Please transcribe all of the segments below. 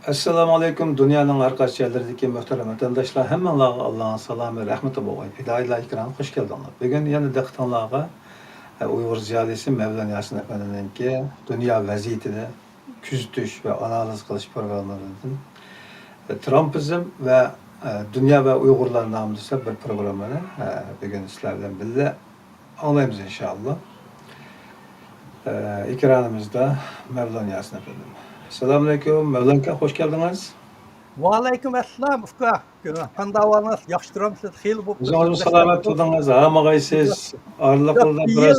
Assalomu alaykum. Dunyoning har qaysi joylaridagi muhtaram vatandoshlar, hammalarga Allohning salomi, rahmati bo'lsin. Fidoyilar ikram, xush keldinglar. Bugun yana diqqatingizga Uyg'ur ziyolisi Mavlon Yasin afandininki dunyo vaziyatini kuzatish va analiz qilish programmalaridan Trumpizm va dunyo va Uyg'urlar nomida bir programmani bugun sizlar bilan birga anglaymiz inshaalloh. Ekranimizda Mavlon Yasin afandim. Assalomu alaykum, Mavlon aka, xush keldingiz. Vaalaykum assalom uka. Qandavalınız yaxşı duramsınız? Xeyli bu. O'zingiz salomat bo'ldingiz, hamag'aysiz. Orliqda biroz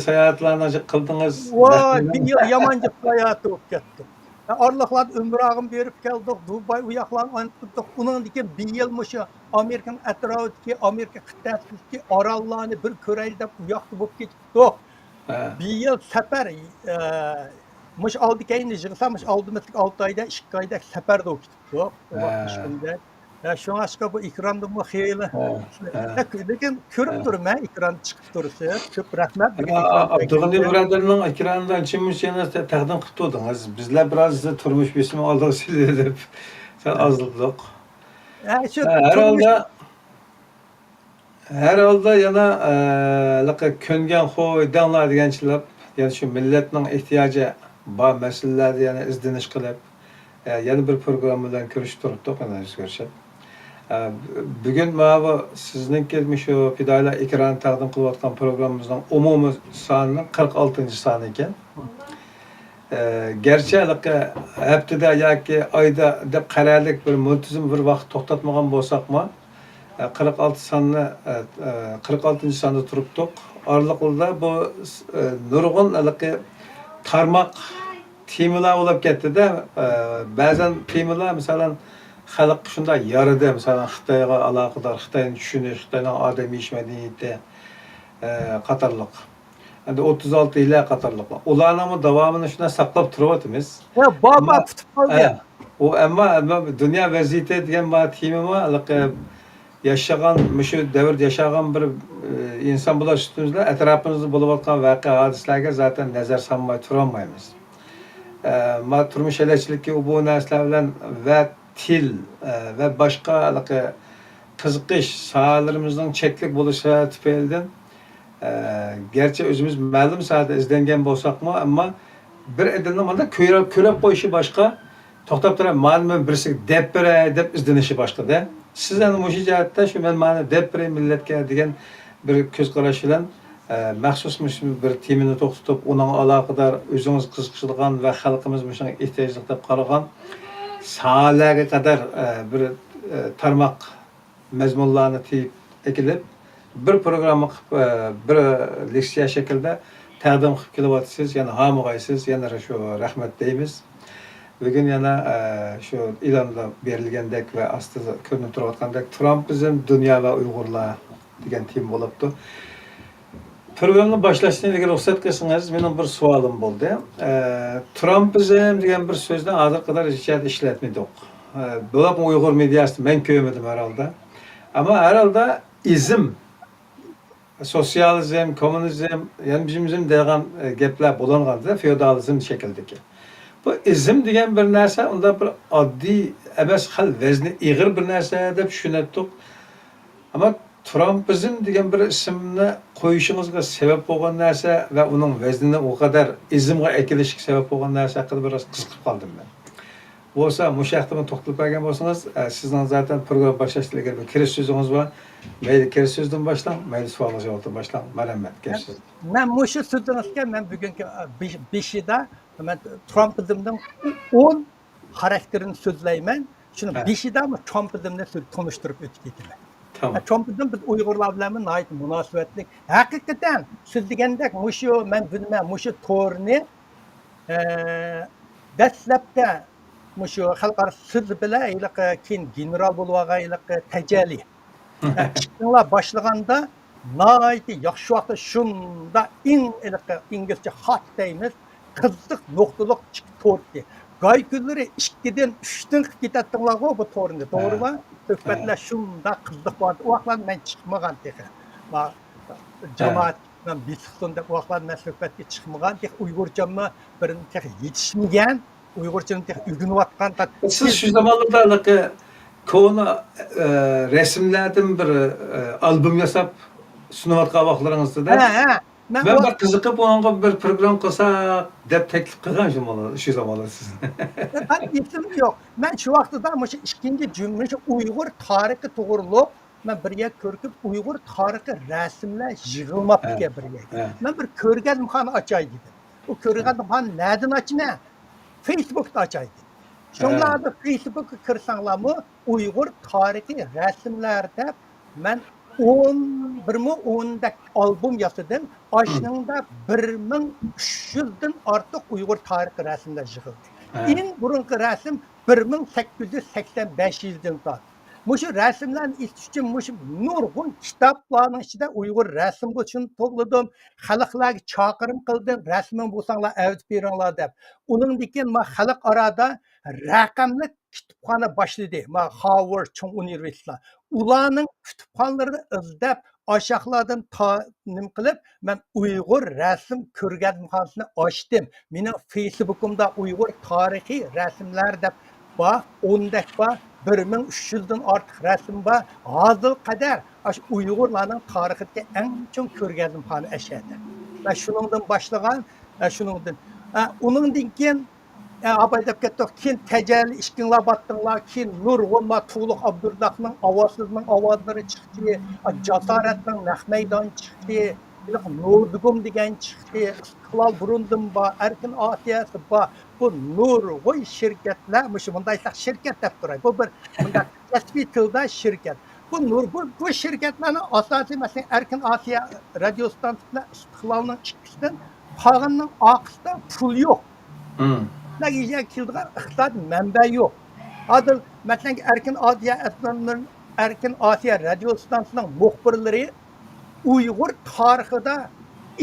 sayohatlarni qildingiz. Voy, bir yil yamanca sayohat bo'lib ketdi. Orliqlar umrog'im berib keldik, Dubay u yoqlarni o'tdik. Undan keyin bir yil mushu Amerikaning atrofidagi Amerika qit'asidagi orollarni bir ko'ray deb u yoqda bo'lib ketdik. Bir yil safar mush oldi keyin yig'sam mush oldimizlik 6 oyda 2 oyda safarda o'tdik. Şuna aşka bu ekranda bu xeyli. Lekin ko'rib turman, ekran chiqib tursa, ko'p rahmat. Abdug'ani birodarning ekranidan chimishini taqdim qilib o'tdingiz. Bizlar biroz turmush besimi oldiga sildi deb. Sen ozliq. Herhalde yana ko'ngan xo'y danglar deganchilar, ya'ni shu millatning ehtiyoji bor masalalarni yana izdinish qilib, yana bir program bilan ko'rishib turibdik, ana ko'rishib. Bugun mana sizningki shu fidoyilar ekranni taqdim qilayotgan programmamizning umumiy soni 46-son ekan. Gerçi haftada yoki oyda deb qaralik bir muntazam bir vaqt to'xtatmagan bo'lsakmi, 46-sonda turibdik. Orliqda bu nurg'un tarmoq temalar bo'lib ketdi-da. Ba'zan temalar masalan xalq shunday yarıda, masalan Xitoyga aloqador, Xitoyni tushunish, Xitoyning odamiy ish madaniyati qatorliq. Endi 36 yillar qatorliq. Ularning davomini shunday saqlab turyapmiz. Baba tutib qoldi. U amma dunyo vaziyati degan bu tema yaşagan, shu davrda yaşagan bir inson bo'lar ustimizda atrofimizda bo'layotgan voqea hodisalarga zaten nazar solmay tura olmaymiz. Ma turmush elashilikka bu narsalar bilan va til va boshqa qiziqish sohalarimizning cheklik bo'lishi tufaylidan gerçi o'zimiz ma'lum sohada izlangan bo'lsakmi, ammo bir edilni mana ko'rib qo'yishi boshqa, to'xtab turib ma'lum birisi deb beray deb izlanishi boshqa-da. Siz ana shu jihatda shu ma'ni deb beray millatga degan bir ko'z qarash bilan maxsus bir temani to'xtatib, uning aloqador o'zingiz qiziqishgan va xalqimiz shunga ehtiyojli deb qaragan sohalarga qadar bir tarmoq mazmunlarni ekilib, bir programma bir leksiya shaklida taqdim qilib kelyapsiz. Yana hamag'aysiz, yana shu rahmat deymiz. Bugün yana şu ilanla berilgandek ve aslında ko'rinib turayotgandek Trumpizm, dunyo va Uyg'urlar degan tema bo'libdi. Programni boshlashdan ilgari ruxsat qilsangiz, mening bir savolim bo'ldi. Trumpizm degan bir so'zni hozir qadar ishlatmadik. Bo'lib Uyg'ur mediasida men ko'rmadim herhalde. Ama herhalde izm, sosyalizm, kommunizm, yani bizim degan gaplar bo'lganda feodalizm shakldagi. Bu izm degan bir narsa, unda bir oddiy emas, hal vazni ig'ir bir narsa deb tushunatdik. Ammo Trumpizm degan bir ismni qo'yishingizga sabab bo'lgan narsa va uning vaznini o qadar izmga ekilishiga sabab bo'lgan narsa haqida biroz qiziqib qoldim men. Bo'lsa, mushaqtimi to'xtalib bergan bo'lsangiz, sizning zaten program boshlashdan ilgari bir kirish so'zingiz bor. Mayli kirish so'zdan boshlang, mayli savolga javobdan boshlang. Marhamat, kirish. Men mushu so'zingizga men bugungi 5ida men Trumpizmning 10 xarakterini so'zlayman. Shuni 5ida Trumpizmni tanishtirib o'tib ketaman. Tamam. Trumpizm biz Uyg'urlar bilan nihoyat munosabatli. Haqiqatan siz degandek mushu men bilmam, mushu to'rni dastlabda mushu xalqaro siz bilan keyin general bo'lib olgan tajalli. Ishlar boshlaganda nihoyat yaxshi vaqtda shunda inglizcha hot deymiz. Qiziq nuqtaliq to'rtdi. Gay kunlari 2dan 3dan qilib ketadilar bu to'rni, to'g'rimi? Suhbatlar shunda qiziq bor. U vaqtlar men chiqmagan texa. Va jamoat bilan bitsin deb u vaqtlar men suhbatga chiqmagan texa Uyg'urchamni birini texa yetishmagan. Uyg'urchani o'rganayotgan Siz şu zamanlarda konu resimlerden bir albüm yasap sunayotgan vaqtlaringizda ha ben bir qiziqib onunla bir program qilsak deb taklif qilgan shu zamonlar siz. Ben esim yo'q. Men shu vaqtida o'sha ikkinchi jumla Uyg'ur tarixi to'g'riliq men birga ko'rib Uyg'ur tarixi rasmlar yig'ilmabdi birga. Men bir ko'rganimxona ochay dedim. U ko'rganimxona nereden açma? Facebook'ta açay dedim. Şunlarda Facebook'a kirsanglarmi Uyg'ur tarixi rasmlar deb men 10 dak albüm yasadım. Aşnında 1300'den artıq Uyg'ur tarixi rasmlar yig'ildi. En burunqi rasm 1885 yildan bor. Mushu rasmlarni istish uchun mushu nurg'un kitoblarning ichida Uyg'ur rasm uchun to'pladim, xalqlarga chaqirim qildim, rasmim bo'lsanglar avtib beringlar deb. Undan keyin men xalqarada raqamli kutubxona boshladi. Men Harvard Chung universitetlar. Ularning kutubxonalarini izlab aşağılardan nim qilib, men Uyg'ur rasm ko'rganxonasini ochdim. Mening Facebook'umda Uyg'ur tarixiy rasmlar deb bor, 10 dak bor, 1300'dan ortiq rasm bor. Hozir qadar aş Uyg'urlarning tarixidagi eng chong ko'rganxona ashadi. Va shuningdan boshlagan, shuningdan uningdan keyin abay deb ketdik. Keyin tajalli ishkinglar batdinglar, keyin nurg'unlar Tuğluq Abdullahning ovozlari chiqdi, Jasoratning naq maydon chiqdi, Nurdugum degan chiqdi, Istiqlol burundim bor, Erkin Osiyasi bor. Bu nurg'un shirkatlar, bunday shirkat deb turay. Bu bir bunday kasbiy tilda shirkat. Bu shirkatlarning asosiy masalan Erkin Osiyo radio stansiyasi Istiqlolning ikkisidan qolganning oqisida pul yo'q. Nagiyga kildigan iqtisod manba yo'q. Hozir masalan Erkin Osiyo radio stansiyasining muxbirlari Uyg'ur tarixida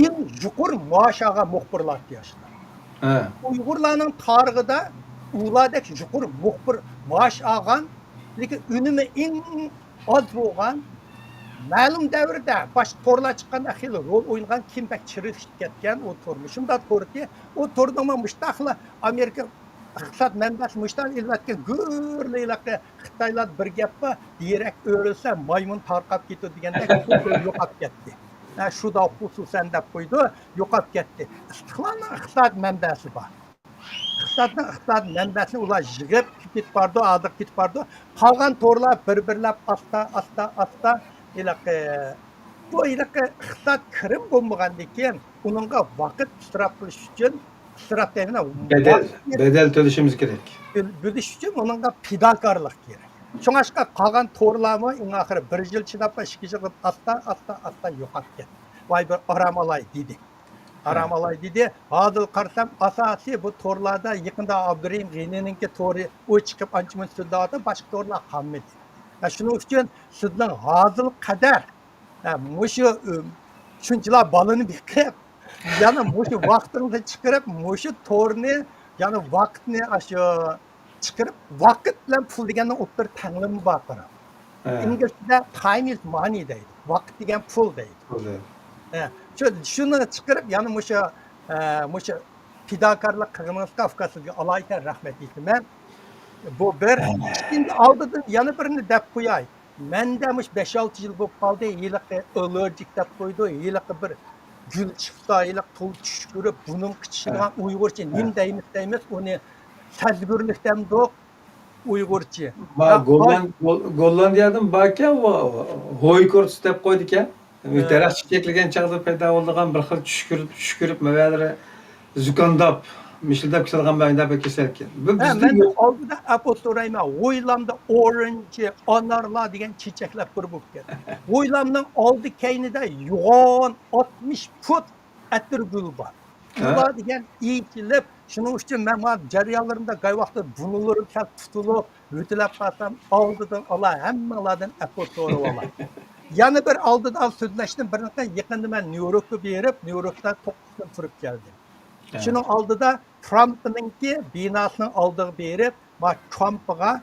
eng yuqori maosh olgan muxbirlar deyishdi. Uyg'urlarning tarixida ulardek yuqori muxbir maosh olgan, lekin unumi eng oz bo'lgan ma'lum davrda boshqa to'rlar chiqqanda xil rol o'ynagan Kimbek chirishib ketgan o to'rni. Shunda to'rki, o to'rni mushtaqla Amerika iqtisod manbasi mushtaq illatgan go'rlaylarga Xitoylar bir gappa dirak o'rilsa maymun tarqab ketdi degandek yo'qolib ketdi. Shuda xususan deb qo'ydi, yo'qolib ketdi. Istiqlolning iqtisod manbasi bor. Iqtisod manbasini ular yig'ib ketib bordi, aldiq ketib bordi. Qolgan to'rlar bir-birlab asta bu iqtisod kirim bo'lmagandan keyin uningga vaqt isrof qilish uchun bedel төлешimiz kerak. Bo'lish uchun uningga fidokorlik kerak. Shunga qolgan to'rlarmi eng oxiri 1 yil chidab, 2 yil asta yo'qolib ketdi. Voy bir aram olay dedi. Hozir qarsam asosiy bu to'rlarda yaqinda Abdurahim G'inininki to'ri u chiqib ancha sudda boshqa to'rlar qolmadi. Shuning uchun sizning hozir qadar mushu shunchalar balini bekib, yana mushu vaqtingizni chiqarib, mushu to'rni, yana vaqtni shu chiqarib, vaqt bilan pul deganning o'tir tanglimi bor qarab. İngilizce'de time is money deydi. Vaqt degan pul deydi. Shuni chiqarib, yana mushu fidokorlik qilganingizga afqasizga alayta rahmat deyman. Bu bir ikkinchi oldidan yana birini deb qo'yay. Menda 5-6 yil bo'lib qoldi, yiliqi allergik deb qo'ydi, yiliqi bir gul chiqsa, yiliq pul tushib ko'rib, buning qichishgan Uyg'urcha nim deymiz, uni sajburlikdan do'q Uyg'urcha. Gollandiyadan baka hoykors deb qo'ydi ekan. Daraxt cheklagan chaqda paydo bo'lgan bir xil tushkurib mavalari zukandab Mishildab kisalgan bayında keserken. Ben oldida apostrayma o'ylamda orange, anarlar degan chechaklar bir bo'lib ketdi. O'ylamning oldi keynida yo'g'on 60 fut atir gul bor. Ular degan iychilib, shuning uchun men jarayonlarimda qay vaqtda bunularim kal tutulib, o'tilab qolsam, oldidan olar, hammalardan apostray olar. Yana bir oldidan so'zlashdim, bir necha yaqinda men Nyu-Yorkka berib, Nyu-Yorkdan 9 kun turib keldim. Şunun aldıda Trump'ınki binasının aldığı berip, Trump'a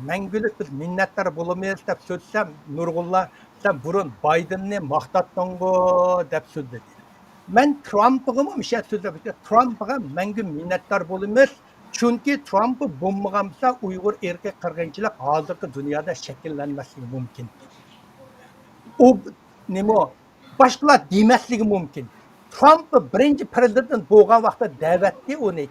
məngülük biz minnettar bulamayız deb söylesem, Nurgullah sen burun Biden'ni maqtatdıngo deb söyledi. Men Trump'a mı bir şey söyledi? Trump'a məngül minnettar bulamayız. Chunki Trump bo'lmagansa Uyg'ur erkak qirg'inchilik hozirgi dunyoda shakllanmasligi mumkin. U nima boshqalar demasligi mumkin. Trump birinchi prezident bo'lgan vaqtda da'vatdi uni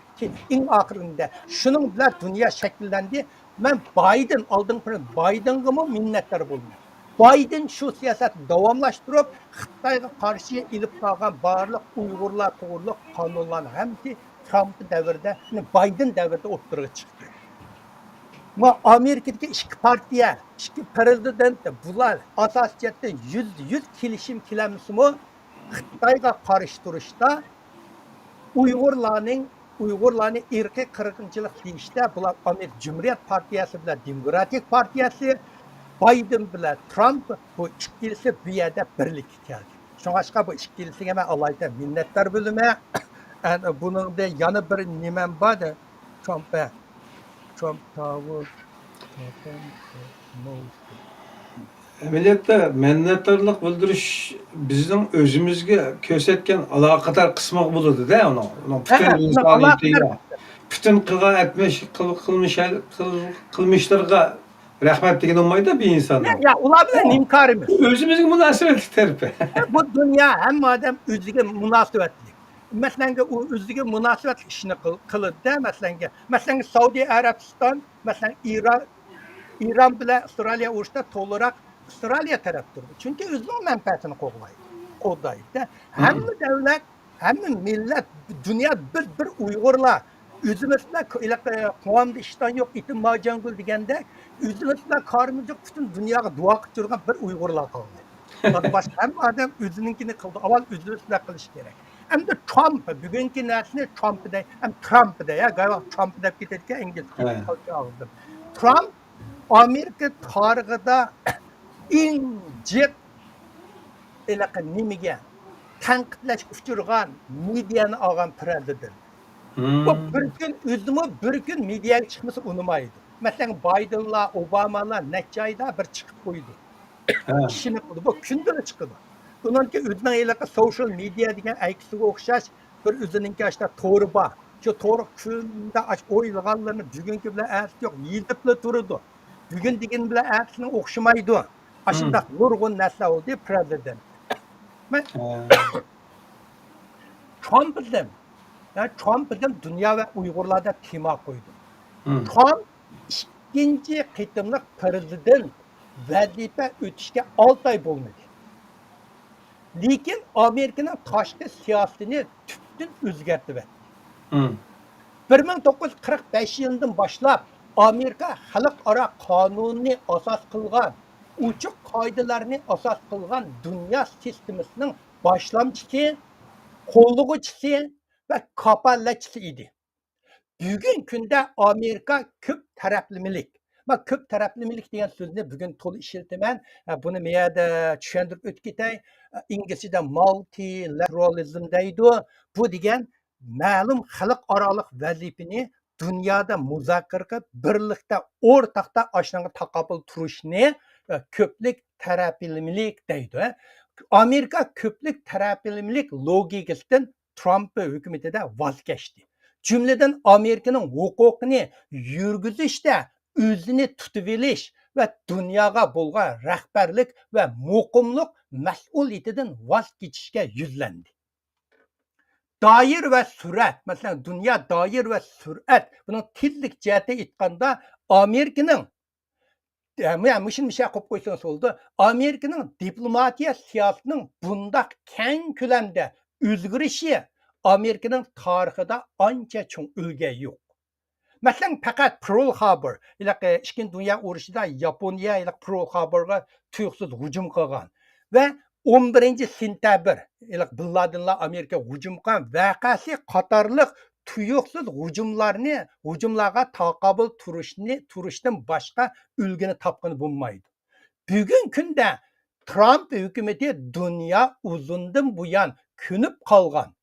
eng oxirida. Shuning bilan dunyo shakllandi. Men Bayden oldingi Baydenga minnatdor bo'laman. Bayden shu siyosatni davomlashtirib, Xitoyga qarshi ilib qolgan barliq Uyg'urlar to'g'riliq qonunlarni hamsi Trump davrida, Bayden davrida o'ttirib chiqdi. Ma Amerikadagi ikki partiya, ikki prezident bular asosiyatda 100% kelishim kelamsimi Xitoyga qarshi turishda Uyg'urlarni irqiy qirg'inchilik deyishda bular Amerika Cumhuriyet Partiyasi bilan Demokratik Partiyasi Bayden bilan Trump bu ikkisi bu yerda birlikka keldi. Shunga bu ikkisiga men alayda minnatdor bo'laman. Buningda yana bir nimam bor. Trump Tower Ameliyatda minnettarlık bildiriş bizning özümüzge ko'rsatgan aloqador qismoq bo'ladi-da uni butun insoniyatiga, butun qilgan etmish qilmishlarga rahmat degan olmaydi bir insonga. Ya ular bilan inkarimiz. Özümüzün münasebetli tarafi. Bu dünya hamma odam o'ziga munosabatli. Masalan, u o'ziga munosabatli ishni qiladi-da, masalan, Saudiya Arabiston, masalan, İran bilan Avstraliya urushda to'liq Avstraliya taraf turdi. Chunki o'zining manfaatini qo'llaydi. Hamma davlat, hamma millat, dunyo bir Uyg'urlar o'zimizda quvonda ishton yo'q, itim mojangul deganda o'zimizda qarimiz yo'q, butun dunyoga duo qilib turgan bir Uyg'urlar qoldi. Boshqa hamma odam o'zininkini qildi. Avval o'zimizda qilish kerak. Endi Trump bugungi narsani Trumpda ya, galiba Trump deb ketadigan ingliz. Trump Amerika tarixida eng jiq nimaga tanqidlashga uchragan mediani olgan prezident. Bu bir kun o'zimi bir kun mediaga chiqmasa unimaydi. Masalan, Baydenlar, Obamalar necha oyda bir chiqib qo'ydi. Ishini qildi. Bu kundalik chiqdi. Bundan o'zining social media degan aksiga o'xshash bir o'zining ashta to'g'ri bor. Shu to'g'ri kunda o'ylaganlarni bugungi bilan asli yo'q, yiltibla turadi. Bugun degan bilan asli o'xshamaydi. Ashunda nurg'un narsa oldi prezident. Trump bilan dunyo va Uyg'urlarda tema qo'ydi. Trump ikkinchi qitimliq prezident vazifa o'tishga 6 oy bo'lmadi. Lekin Amerikaning tashqi siyosatini tubdan o'zgartirdi. 1945 yilidan boshlab Amerika xalqaro qonunni asos qilgan, uchuq qoidalarni asos qilgan dunyo sistemasining boshlamchisi, qo'llovchisi va kapolatchisi edi. Bugun kunda Amerika ko'p taraflimilik. Ben ko'p taraflimilik degan so'zni bugun to'liq ishlataman. Buni men yerda tushuntirib o'tib ketay. İngilizcede multilateralism deydi. Bu degan ma'lum xalqaroliq vazifani dunyoda muzokara qilib, birlikda o'rtaqda ashunga taqobil turishni ko'plik taraflimilik deydi. Amerika ko'plik taraflimilik logikasidan Trump hukumatida voz kechdi. Cümleden Amerika'nın hukukini yürgüzüşte özünü tutuveliş ve dünyaya bulgan rehberlik ve mukumluk mesuliyetinden vazgeçişe yüzlendi. Dair ve sürat, mesela dünya dair ve sürat, bunun tillik cihete itkanda Amerika'nın Amerika'nın diplomatiya siyasının bundak keng külemde özgürüşü Amerika'nın tarixida ancha cho'ng ulga yo'q. Masalan, faqat Pearl Harbor, İkinci Dünya urushida Yaponiya Pearl Harborga tuyuqsiz hujum qilgan va 11 sentabr Bin Ladenlar Amerika hujum qilgan voqeasi qatorliq tuyuqsiz hujumlarga taqobil turishdan boshqa ulgini topqani bo'lmaydi. Bugun kunda Trump hukumati dunyo uzundan buyon ko'nib qolgan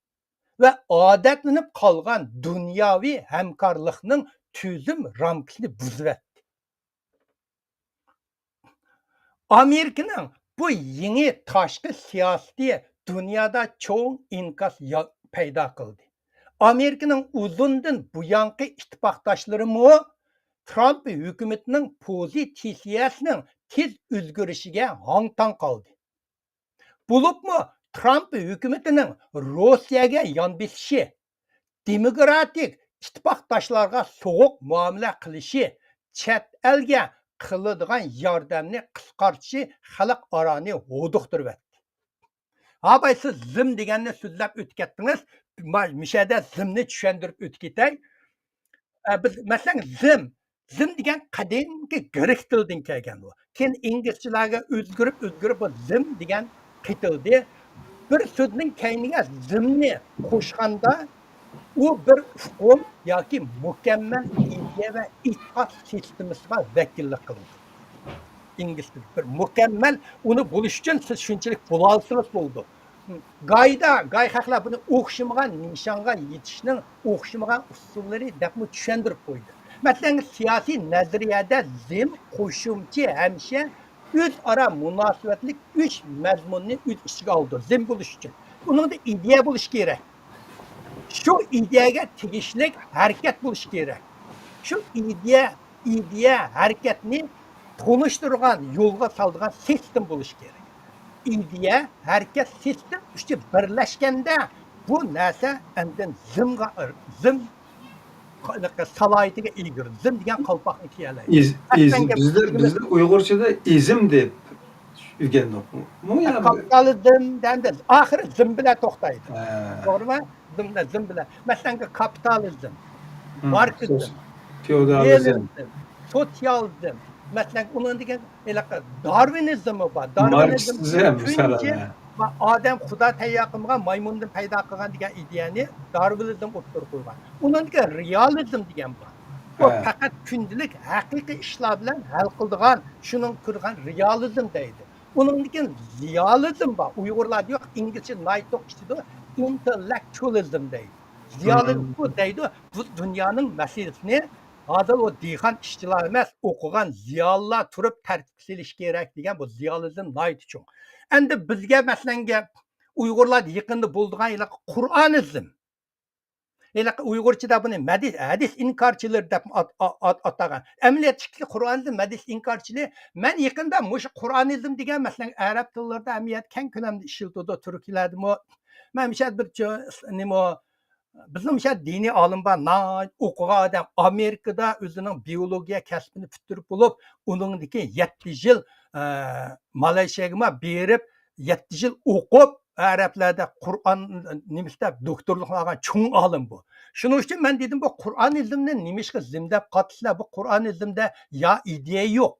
ve adetlenip kalgan dünyavi hemkarlıkның tüzüm ramkasını buzuverdi. Amerika'nın bu yeni taşkı siyaseti dünyada çoğun inkas payda kıldı. Amerika'nın uzundan bu yankı ittifakdaşları mı Trump hükümetinin pozisiyasının tez özgürüşüge hangtan kaldı. Bulup mu Trump hükümetinin Rusiyaga yan besishi, demokratik ittifakdaşlarga soğuk muamele qilishi, chet elga qiladigan yordamni qisqartishi xalq arani huduqtirib. Abay siz zim deganni so'zlab o'tib ketdingiz. Mishada zimni tushuntirib o'tib ketay. Biz masalan zim degan qadimgi grek tilidan kelgan bu. Keyin inglizchalarga o'zgarib bu zim degan qitildi. Bir so'zning keyniga zimni qo'shganda u bir hukm yoki mukammal ideya va e'tiqod sistemasiga vakillik qiladi. İngiz tili bir mukammal uni bo'lish uchun siz shunchalik bo'la olsangiz bo'ldi. Gay haqlar buni o'xshamagan nishonga yetishning o'xshamagan usullari deb tushuntirib qo'ydi. Masalan, siyosiy nazariyada zim qo'shimcha hamsha o'zaro munosabatlik 3 mazmunni o'z ichiga oldi. Zim bo'lish uchun. Buningda ideya bo'lish kerak. Shu ideyaga tegishlik harakat bo'lish kerak. Shu ideya harakatni tonuşturgan, yolga saldıgan sistem bo'lish kerak. İdeya, harakat, sistem üçü birleşkende bu narsa endin zim salayetiga ilgir. Zim degan qalpoqni kiyalaydi. Bizde Uyg'urchada izm deb o'rgandik. Bu yana kapitalizm dendi. Oxiri zim bilan to'xtaydi. To'g'rimi? Zim bilan. Masalan, kapitalizm, marksizm, feodalizm, sotsializm. Mesela onun degan Darwinizm var. Marksizm mesela. Odam xudo tayyor qilmagan maymundan paydo qilgan degan ideyani Darwinizm o'ttirib qo'ygan. Onun degan realizm degan bor. Bu faqat kundalik haqiqiy ishlar bilan hal qiladigan, shuning qurgan realizm deydi. Onun degan ziyalizm bor. Uyg'urlarda yo'q, inglizcha naytoq ishida intellectualism deydi. Ziyalizm bu deydi. Bu dunyoning masalasini Hazır o dihan işçiler emas, okugan ziyallar turib tartib selish kerak degan bu ziyalizm nayt uchun. Endi bizga masalan Uyg'urlar yaqinda bo'ldigan Qur'onizm. Uyg'urchada buni hadis inkorchilar deb atagan. Amaliyotda Qur'onizm, hadis inkorchilar. Men yaqinda mush Qur'onizm degan masalan arab tillarida amaliyot keng ko'lamda ishiltdi, turklardimi. Men mishad bir nima bizim dini alimlar o'qigan odam Amerikada o'zining biologiya kasbini bitirib bo'lib, uningdagi 7 yil Malayziyaga berib, 7 yil o'qib, arablarda Qur'on nimisda doktorlik qilgan cho'ng olim bu. Shuning uchun men dedim bu Qur'onizmni nimishga zimdab qatishlar, bu Qur'onizmda ya ideya yo'q.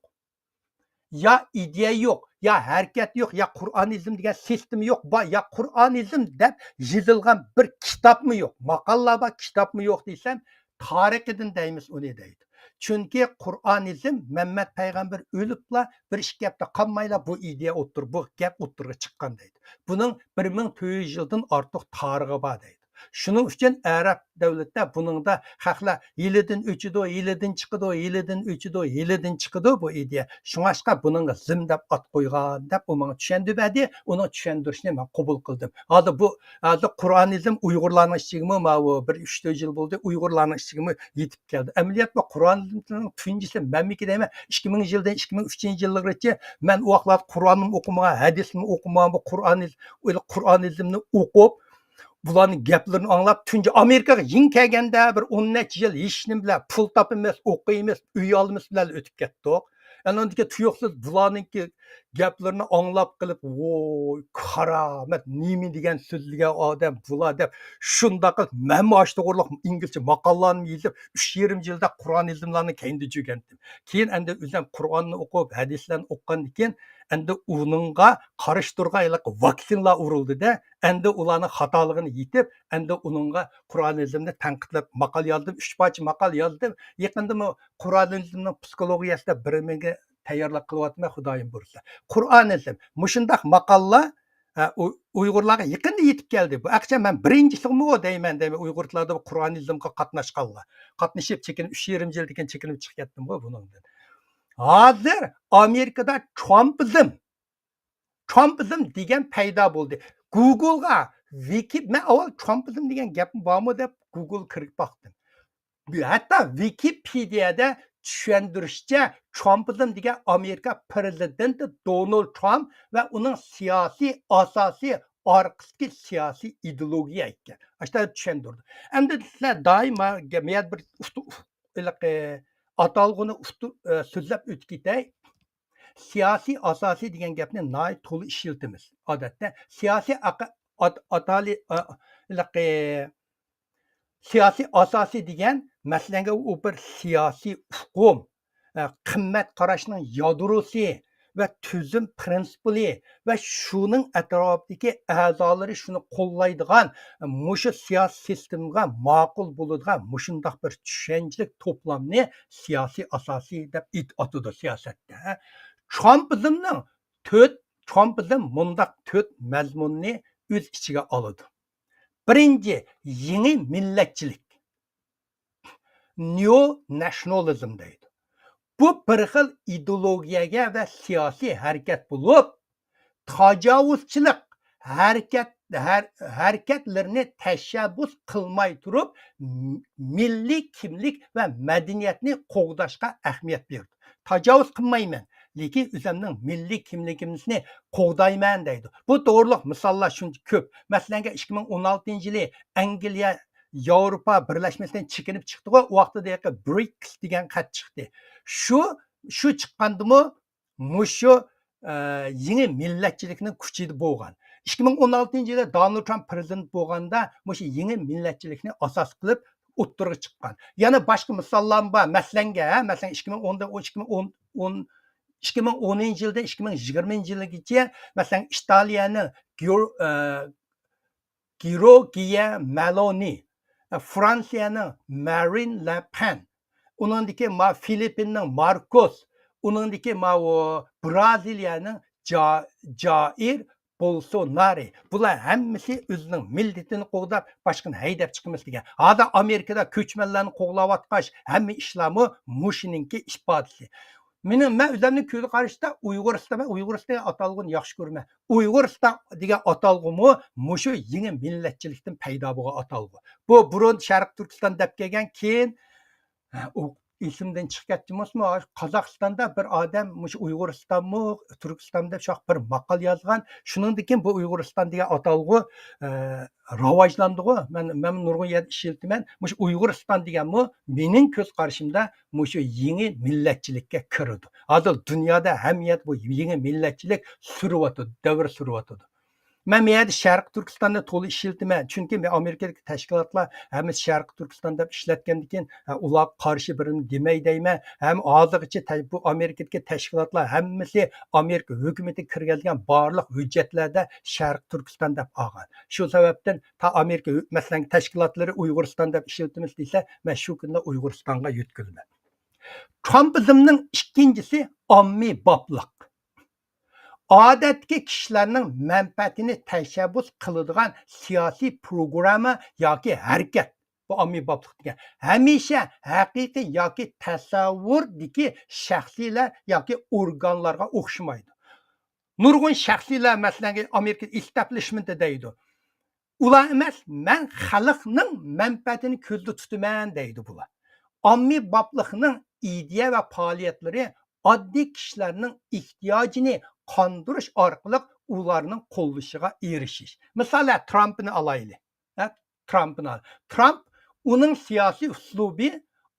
Ya ideya yo'q, ya harakat yo'q, ya Qur'onizm degan sistem yo'q, ya Qur'onizm deb yozilgan bir kitobmi yo'q, maqollar bor, kitobmi yo'q desam, tarixidan deymiz uni deydi. Chunki Qur'onizm Muhammad payg'ambar o'libla bir ish gapda qolmayla bu ideya o'ttir, bu gap o'ttirga chiqqan deydi. Buning 1400 yildan ortiq tarixi bor deydi. Shuning uchun Arab davlatda buningda haqlar yilidan o'chidi, yilidan chiqidi, yilidan o'chidi, yilidan chiqidi bu ideya. Shunga buningga zim deb at qo'ygan deb u menga tushundirdi, uni tushuntirishni men qabul qildim. Hozir Qur'onizm Uyg'urlarning ishigimi, bu bir 3-4 yil bo'ldi, Uyg'urlarning ishigimi yetib keldi. Amaliyot bu Qur'onizmning tunjisi menmiki deyman, 2000 yildan 2003 yillargacha men u vaqtlar Qur'onni o'qimagan, hadisni o'qimagan, bu Qur'onizmni o'qib bularning gaplarini anglab tunji Amerikaga yin kelganda bir 10 necha yil hech nima bilan pul topimiz, o'qiymiz, uy olimiz bilan o'tib ketdik. Anandagi tuyuqsiz bularning gaplarini anglab qilib, voy, karamat, nima degan so'zlagan odam bular deb shundoq men mana to'g'riliq inglizcha maqolalarni yozib 3,5 yilda Qur'onizmlarni keyinda o'rgandim. Keyin endi o'zim Qur'onni o'qib, hadislarni o'qigandan keyin endi uningga qarshi turgan vaksinalar urildi-da, endi ularning xatoligini yetib, endi uningga Qur'onizmni tanqidlab maqol yozdim, 3 parcha maqol yozdim. Yaqinda Qur'onizmning psixologiyasida birimga tayyorlab qilyapman, Xudoyim bo'lsa. Qur'onizm mushundaq maqollar Uyg'urlarga yaqinda yetib keldi. Bu aqcha men birinchisi deyman, Uyg'urlarda Qur'onizmga qatnashganlar. Qatnashib chekinib 3,5 yildan chekinib chiqib ketdim buningdan. Hozir Amerikada Trumpizm degan paydo bo'ldi. Google'ga men avval Trumpizm degan gap bormi deb Google kirib baktım. Hatta Wikipedia'da tushuntirishcha Trumpizm degan Amerika prezidenti Donald Trump va uning siyosiy asosiy orqasidagi siyosiy ideologiya ekan. Ashta tushuntirdi. Endi sizlar doim men bir atalg'uni so'zlab o'tib ketay. Siyosiy asosiy degan gapni to'liq ishlatamiz. Odatda siyosiy siyosiy asosiy degan masalan u bir siyosiy uqum, qimmat qarashning yadrosi va tuzum prinsipi va shuning atrofidagi a'zolari shuni qo'llaydigan mushu siyosiy sistemaga ma'qul bo'ladigan mushundoq bir tushunchalik to'plamni siyosiy asosiy deb atadi siyosatda. Trumpizm mundaq 4 mazmunni o'z ichiga oladi. Birinchi, yeni millatchilik. Neo-nationalism deydi. Bu bir xil ideologiyaga va siyosiy harakat bo'lib, tajovuzchilik harakatlarini tashabbus qilmay turib, milliy kimlik va madaniyatni qo'g'dashga ahamiyat berdi. Tajovuz qilmayman, lekin o'zimning milliy kimligimizni qo'g'dayman deydi. Bu to'g'riliq misollar shuncha ko'p. Masalan, 2016-yili Angliya Yevropa birlashmasidan chekinib chiqdi-ku, u vaqtda BRICS degan xat chiqdi. Shu chiqqandimi, mushu yeni millatchilikning kuchida bo'lgan. 2016-yili Donald Trump prezident bo'lganda, mushu yeni millatchilikni asos qilib o'ttirib chiqqan. Yana boshqa misollar bor. Masalan 2010-yildan 2020-yilgacha masalan Italiyaning Giorgia Meloni, Fransiyaning Marine Le Pen, uningdagi Filippinning Marcos, uningdagi Braziliyaning Jair Bolsonaro. Bular hammasi o'zining millatini qo'g'dab, boshqani haydab chiqmas degan. Hozir Amerikada ko'chmanlarni qo'g'layotgash hamma ishlarmi mushininki ifodasi. Men o'zimning ko'z qarashda Uyg'uriston atalg'ini yaxshi ko'raman. Uyg'uriston degan atalg'imi mushu yangi millatchilikdan paydo bo'lgan atalg'u. Bu burun Sharq Turkiston deb kelgan, keyin esimdan chiqib ketdimmi? Qozog'istonda bir odam mushu Uyg'uristonmi, Turkiston deb shoh bir maqol yozgan. Shuningdan keyin bu Uyg'uriston degan atalg'u rivojlandi-ku. Men nurg'un yerda ishiltiman. Mushu Uyg'uriston deganmi mening ko'z qarashimda mushu yangi millatchilikka kirdi. Hozir dunyoda hamiyat bu yangi millatchilik suryapti, davr suryapti. Men meyada Sharq Turkistonda to'liq ishiltiman. Chunki men Amerikadagi tashkilotlar hammasi Sharq Turkiston deb ishlatgandan keyin ular qarshi birini demay deyman. Ham hozirgacha bu Amerikadagi tashkilotlar hammasi Amerika hukumatiga kirgan barliq hujjatlarda Sharq Turkiston deb olgan. Shu sababdan Amerika masalan tashkilotlari Uyg'uriston deb ishlatimiz desa, men shu kunda Uyg'uristonga yetkazman. Trumpizmning ikkinchisi ommaboplik. Odatdagi kishilarning manfaatini tashabbus qiladigan siyosiy programma yoki harakat. Bu ommaboplik degan. Hamisha haqiqiy yoki tasavvurdagi shaxsiylar yoki organlarga o'xshamaydi. Nurg'un shaxsiylar masalan Amerika establishment deydi. Ular emas, men xalqning manfaatini ko'zda tutaman deydi bular. Ommaboplikning ideya va faoliyatlari oddiy kishilarning ehtiyojini qondirish orqali ularning qo'llashiga erishish. Masalan, Trumpni olaylik. Trump uning siyosiy uslubi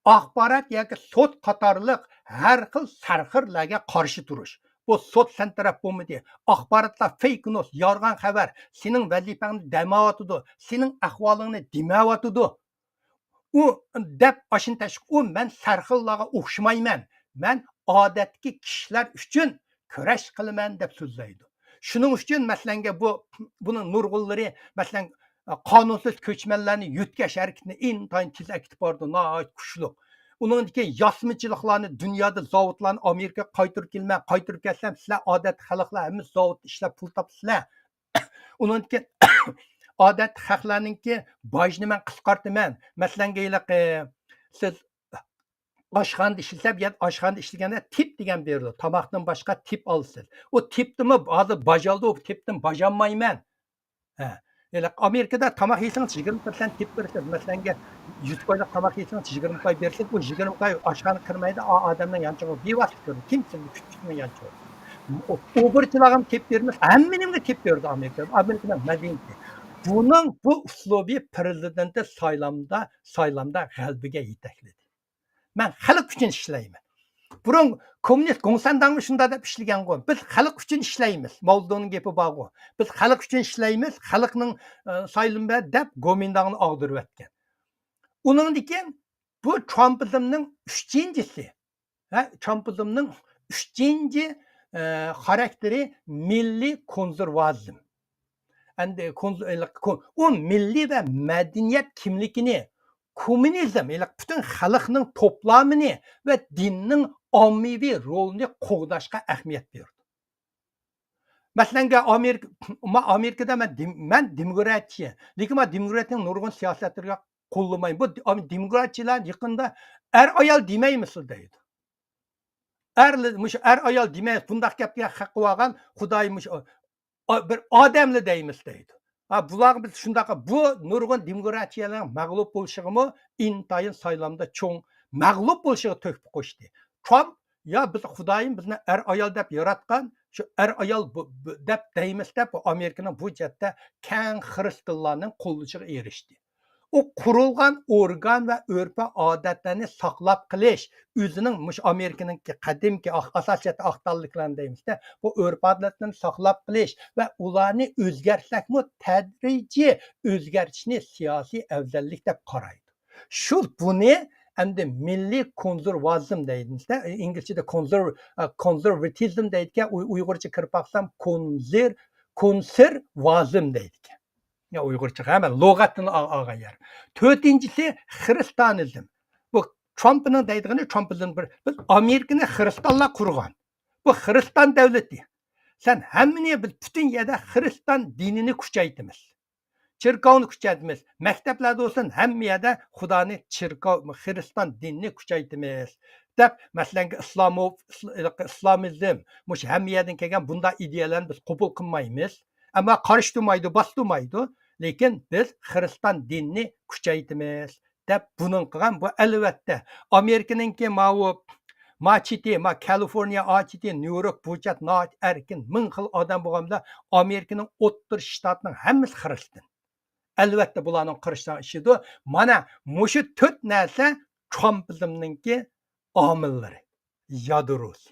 axborot yoki sud qatorliq har xil sarxirlarga qarshi turish. Bu sud santaraf bo'lmaydi. Axborotlar fake news, yolg'on xabar, sening vazifangni demayotidi, sening ahvolingni demayotidi. U deb ashin tashq, u men sarxillarga o'xshamayman. Men odatdagi kishilar uchun kurash qilaman deb so'zlaydi. Shuning uchun masalan buning nurg'unlari masalan qonunsiz ko'chmanlarni yutkash harakatini intayin tez akitib bordi, nihoyat kuchli. Uningdagi yosmichiliklarni dunyoda zavodlarni Amerika qaytirib kelsam, sizlar odat xalqlar hammasi zavodda ishlab pul topsizlar. Uningdagi odat xalqlarningki bojni men qisqartaman. Masalan, siz oshxonada ishlab, oshxonada ishlaganda tip degan berdi. Tomoqdan boshqa tip olsiz. O tipni hozir bajaldi, o tipdan bajanmayman. Amerikada tamak yeseniz 20% tip verirsiniz. Mesela 100 koylik tamak yeseniz 20 koy verirsiniz. Bu 20 koy aşağıya kırmaydı. Adamdan yançığı bivasıt görür. Kimsin? Küçücüğünden yançığı. Uğurçılağım tip vermez. Hemmenin de tip verdi Amerika'da. Amerika'da medinti. Bunun bu uslubi prezidenti saylamda g'albiga yetekledi. Ben halk için işleyim. Burun komünist Komsomoldan shunda deb ishlagan qo'y. Biz xalq uchun ishlaymiz. Mavzuning gapi bor. Biz xalq uchun ishlaymiz. Xalqning saylanma deb Gomindangni og'dirib o'tgan. Uningdan keyin bu Trumpizmning 3-chisi. Trumpizmning 3-chi xarakteri milliy konservatizm. Endi u milliy va madaniyat kimligini kommunizm, butun xalqning to'plamini va dinning ommaviy rolini qo'g'dashga ahamiyat berdi. Masalan, Amerikada men demokratchi, lekin men demokratiyaning nurg'un siyosatlariga qo'llamayman. Bu demokratchilar yaqinda ayol demaymiz deydi. Ayol demay, bundaq gapga haqq olgan Xudoy bir odamli deymiz deydi. Bular biz shundaqa bu nurg'un demokratiyalarning mag'lub bo'lishig'imi intayin saylamda cho'ng mag'lub bo'lishiga to'kib qo'shdi. Trump biz Xudoyim bizni ayol deb yaratgan, shu ayol deb deymiz deb Amerikaning bu jihatda keng xristianlarning qo'llashiga erishdi. O qurilgan organ va urf odatlarni saqlab qilish o'zining Amerikaning qadimki asosiyat aqtalliklarini deymizda, bu urf odatlarni saqlab qilish va ularni o'zgartirishni tadrijiy o'zgartirishni siyosiy afzallik deb qaraydi. Shu buni endi milliy konservatizm deymizda, inglizchada konservatizm deydigan, uyg'urcha kirib baqsam konservatizm deydi. Ya Uyg'urcha hemen lug'atini olgan yer. To'rtinchisi xristianizm. Bu Trumpning deydigani Trumpizm biz Amerikani xristianlar qurgan. Bu xristian davlati. Sen hammani biz butun yerda xristian dinini kuchaytimiz. Chirkovni kuchaytimiz. Maktablarda bo'lsin hamma yerda Xudoni xristian dinini kuchaytimiz. Deb masalan islomizm, mush hamma yerdan kelgan bunday ideyalarni biz qabul qilmaymiz. Ammo qarshi turmaydi, bostirmaydi. Lekin biz xristian dinini kuchaytimiz deb buning qilgan. Bu albatta Amerikaningki Kaliforniya ochiti, New York bo'chat erkin ming xil odam bo'lganda Amerikaning o'ttir shtatining hammasi xristian. Albatta bularning qirishdan ishidir. Mana mushu 4 narsa Trumpizmningki omillari, yadrosi.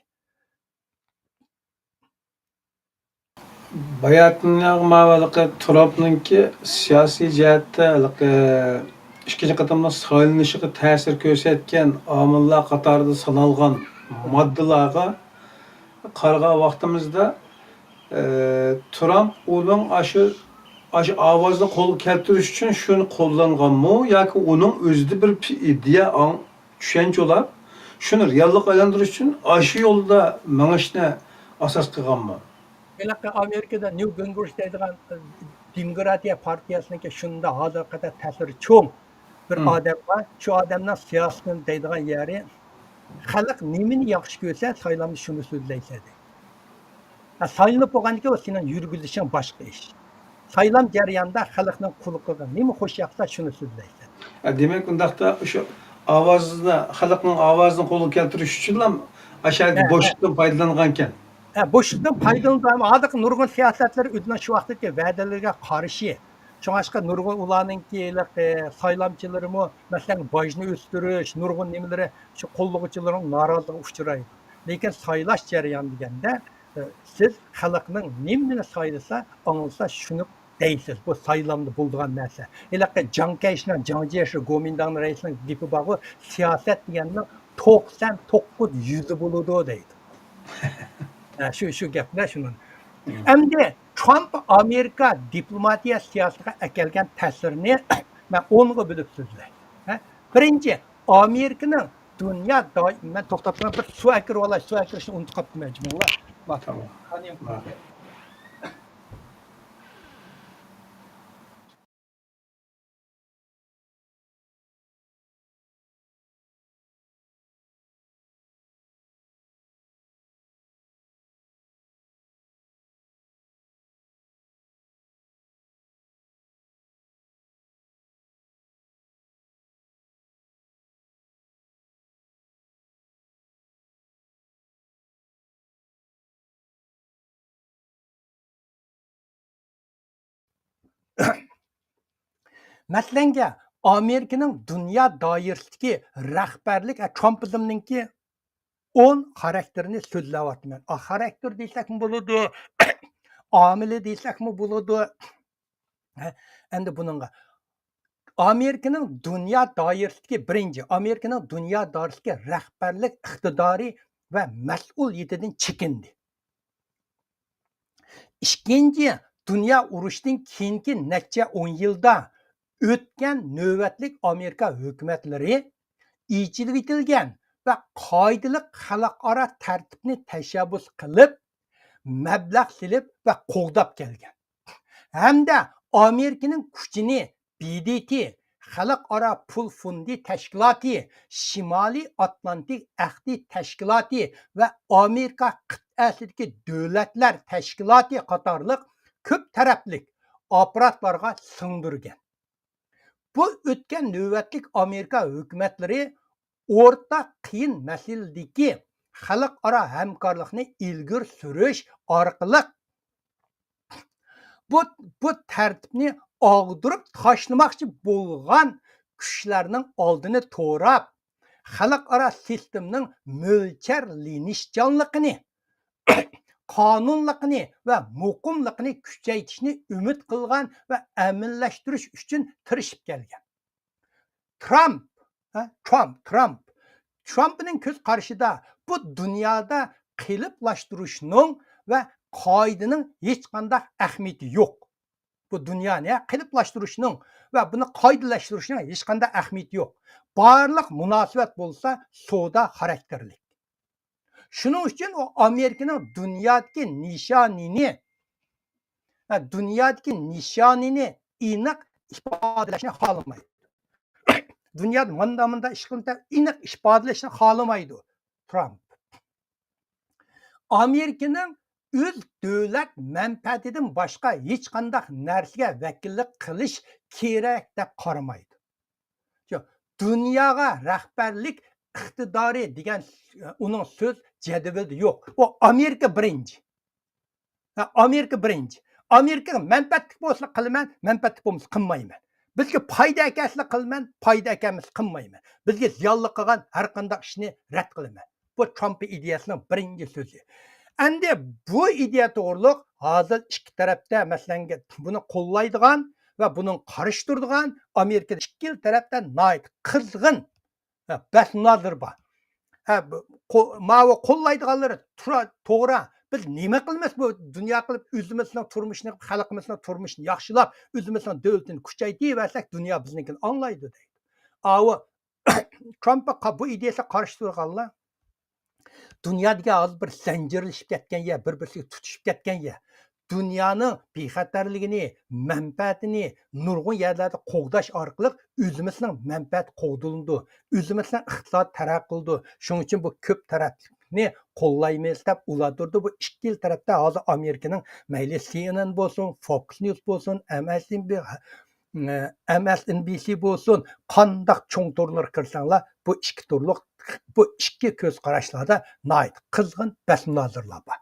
Bayatning Trumpningki siyosiy jihatda ikkinchi qatamda saylanishiga ta'sir ko'rsatgan omillar qatorida sanalgan moddalarga qaragan vaqtimizda Trump uning shu ovozni qo'lga keltirish uchun shuni qo'llanganmi yoki uning o'zida bir ideya, tushunchalar shuni reallikqa aylantirish uchun shu yo'lda mangishni asos qilganmi? Amerikada New Gingrich deydigan Demokratiya partiyasiniki shunda hozir qadar ta'siri cho'ng bir odam var. Shu odamning siyosatini deydigan yeri xalq nimani yaxshi ko'rsa, saylanib shuni so'zlaysa deydi. Saylanib bo'lgandan keyin sening yurgizishing boshqa ish. Saylam jarayonida xalqning quliqiga nima xo'sh yoqsa shuni so'zlaysan. Demak, undaqda o'sha ovozni, xalqning ovozini qo'lga keltirish uchun ham ashaddiy bo'shliqdan foydalangan ekan. Bo'shliqdan foydalanib, hozir nurg'un siyosatlar o'zining shu vaqtdagi va'dalarga qarshi. Şoňaşka nurg'un ularningki saylamchilarimi, masalan, bojni o'stirish, nurg'un nimalari shu qo'llovchilarning noroziligiga uchraydi. Lekin saylash jarayoni deganda siz xalqning nimani saylasa, anglasa shuni deysiz. Bu saylamda bo'lgan narsa. Jiang Kayshning, Jiang Jieshi, Kuomintang raisning gapi bor, siyosat deganning 99% bo'ladi deydi. Shu gaplar shuni. Endi Trump Amerika diplomatiya siyosatiga akelgan ta'sirini men 10 ga bo'lib so'zlayman. Birinchi, Amerikaning dunyo men to'xtab turib bir suv akirib olay, suv akirishni unutib qolibdim majmular. Tamam. Мәсәләнгә, Американың дөнья даирәсендәге рәхбәрлек Trumpizmныңки 10 xarakterini so'zlayapman. Xarakter desakmi bo'ladi, omili desakmi bo'ladi. Endi buningga Amerikaning dunyo doirasidagi birinchi, Amerikaning dunyo doirasidagi rahbarlik iqtidori va mas'uliyatidan chekindi. Ikkinchi, dunyo urushidan keyingi necha 10 yilda o'tgan navbatlik Amerika hukumatlari ichilib etilgan va qoidali xalqaro tartibni tashabbus qilib, mablag' silib va qo'g'dab kelgan. Hamda Amerikaning kuchini BDT, Xalqaro pul fondi tashkiloti, Shimoliy Atlantik ahdi tashkiloti va Amerika qit'asidagi davlatlar tashkiloti qatorliq ko'p taraflik apparatlarga singdirgan. Bu o'tgan navbatlik Amerika hukumatlari o'rta qiyin masalalardagi xalqaro hamkorlikni ilgari surish orqali bu tartibni og'dirib tashlamoqchi bo'lgan kuchlarning oldini to'rab, xalqaro sistemning mo'ljallanishchanligini, qonunligini va muqimligini kuchaytirishni umid qilgan va amallashtirish uchun tirishib kelgan. Trumpning ko'z qarashida bu dunyoda qiliblashtırishning va qoidaning hech qanday ahamiyati yo'q. Bu dunyoni qiliblashtırishning va buni qoidalashtirishning hech qanday ahamiyati yo'q. Barliq munosabat bo'lsa savdo xarakterli. Shuning uchun u Amerikaning dunyodagi nishonini aniq ifodalashni xohlamaydi. Dunyoda manda ishqilda aniq ifodalashni xohlamaydi Trump. Amerikaning o'z davlat manfaatidan boshqa hech qanday narsaga vakillik qilish kerak deb qaramaydi. Dunyoga rahbarlik iqtidori degan uning so'z jadvalida yo'q. U Amerika birinchi. Amerika manfaatli bo'lsa qilaman, manfaatli bo'lmasa qilmayman. Bizga foyda akaslik qilman, foyda akamiz qilmayman. Bizga ziyonli qilgan har qanday ishni rad qilaman. Bu Trump ideyasining birinchi so'zi. Endi bu ideya to'g'riliq hozir ikki tarafda masalan buni qo'llaydigan va buni qarshi turadigan Amerika ikki tarafda nayt qizg'in bahs-munozara bor. Ma'vo qo'llaydiganlar to'g'ri, biz nima qilamiz bu dunyo qilib o'zimizning turmushni, xalqimizning turmushini yaxshilab, o'zimizning davlatini kuchaytirib, dunyo biznikini anglaydi deydi. Trumpga bu ideyasiga qarshi turganlar dunyodagi hozir bir zanjirlashib ketgan ya, bir-biriga tutishib ketgan ya, dunyoning bexatarligini, manfaatini nurg'un yerlarda qo'g'dash orqali o'zimizning manfaat qo'g'dildi, o'zimizning iqtisod taraqqiy qildi. Shuning uchun bu ko'p tarafni qo'llaymiz deb ulardirdi. Bu ikki tarafda hozir Amerikaning mayli CNN bo'lsin, Fox News bo'lsin, MSNBC bo'lsin, qandoq cho'ng turlar kirsanglar, bu ikki ko'z qarashlarda nayt qizg'in bahs-munozaralar bor.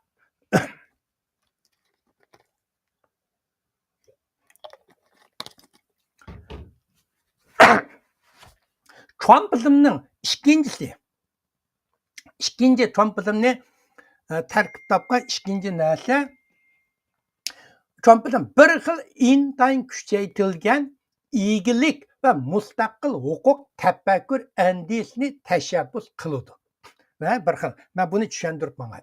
Trumpizmning ikkinchi Trumpizmni tarkib topgan ikkinchi narsa Trumpizm bir xil intayin kuchaytirilgan egilik va mustaqil huquq tafakkur andisini tashabbus qiladi. Va bir xil, men buni tushuntirib mangay.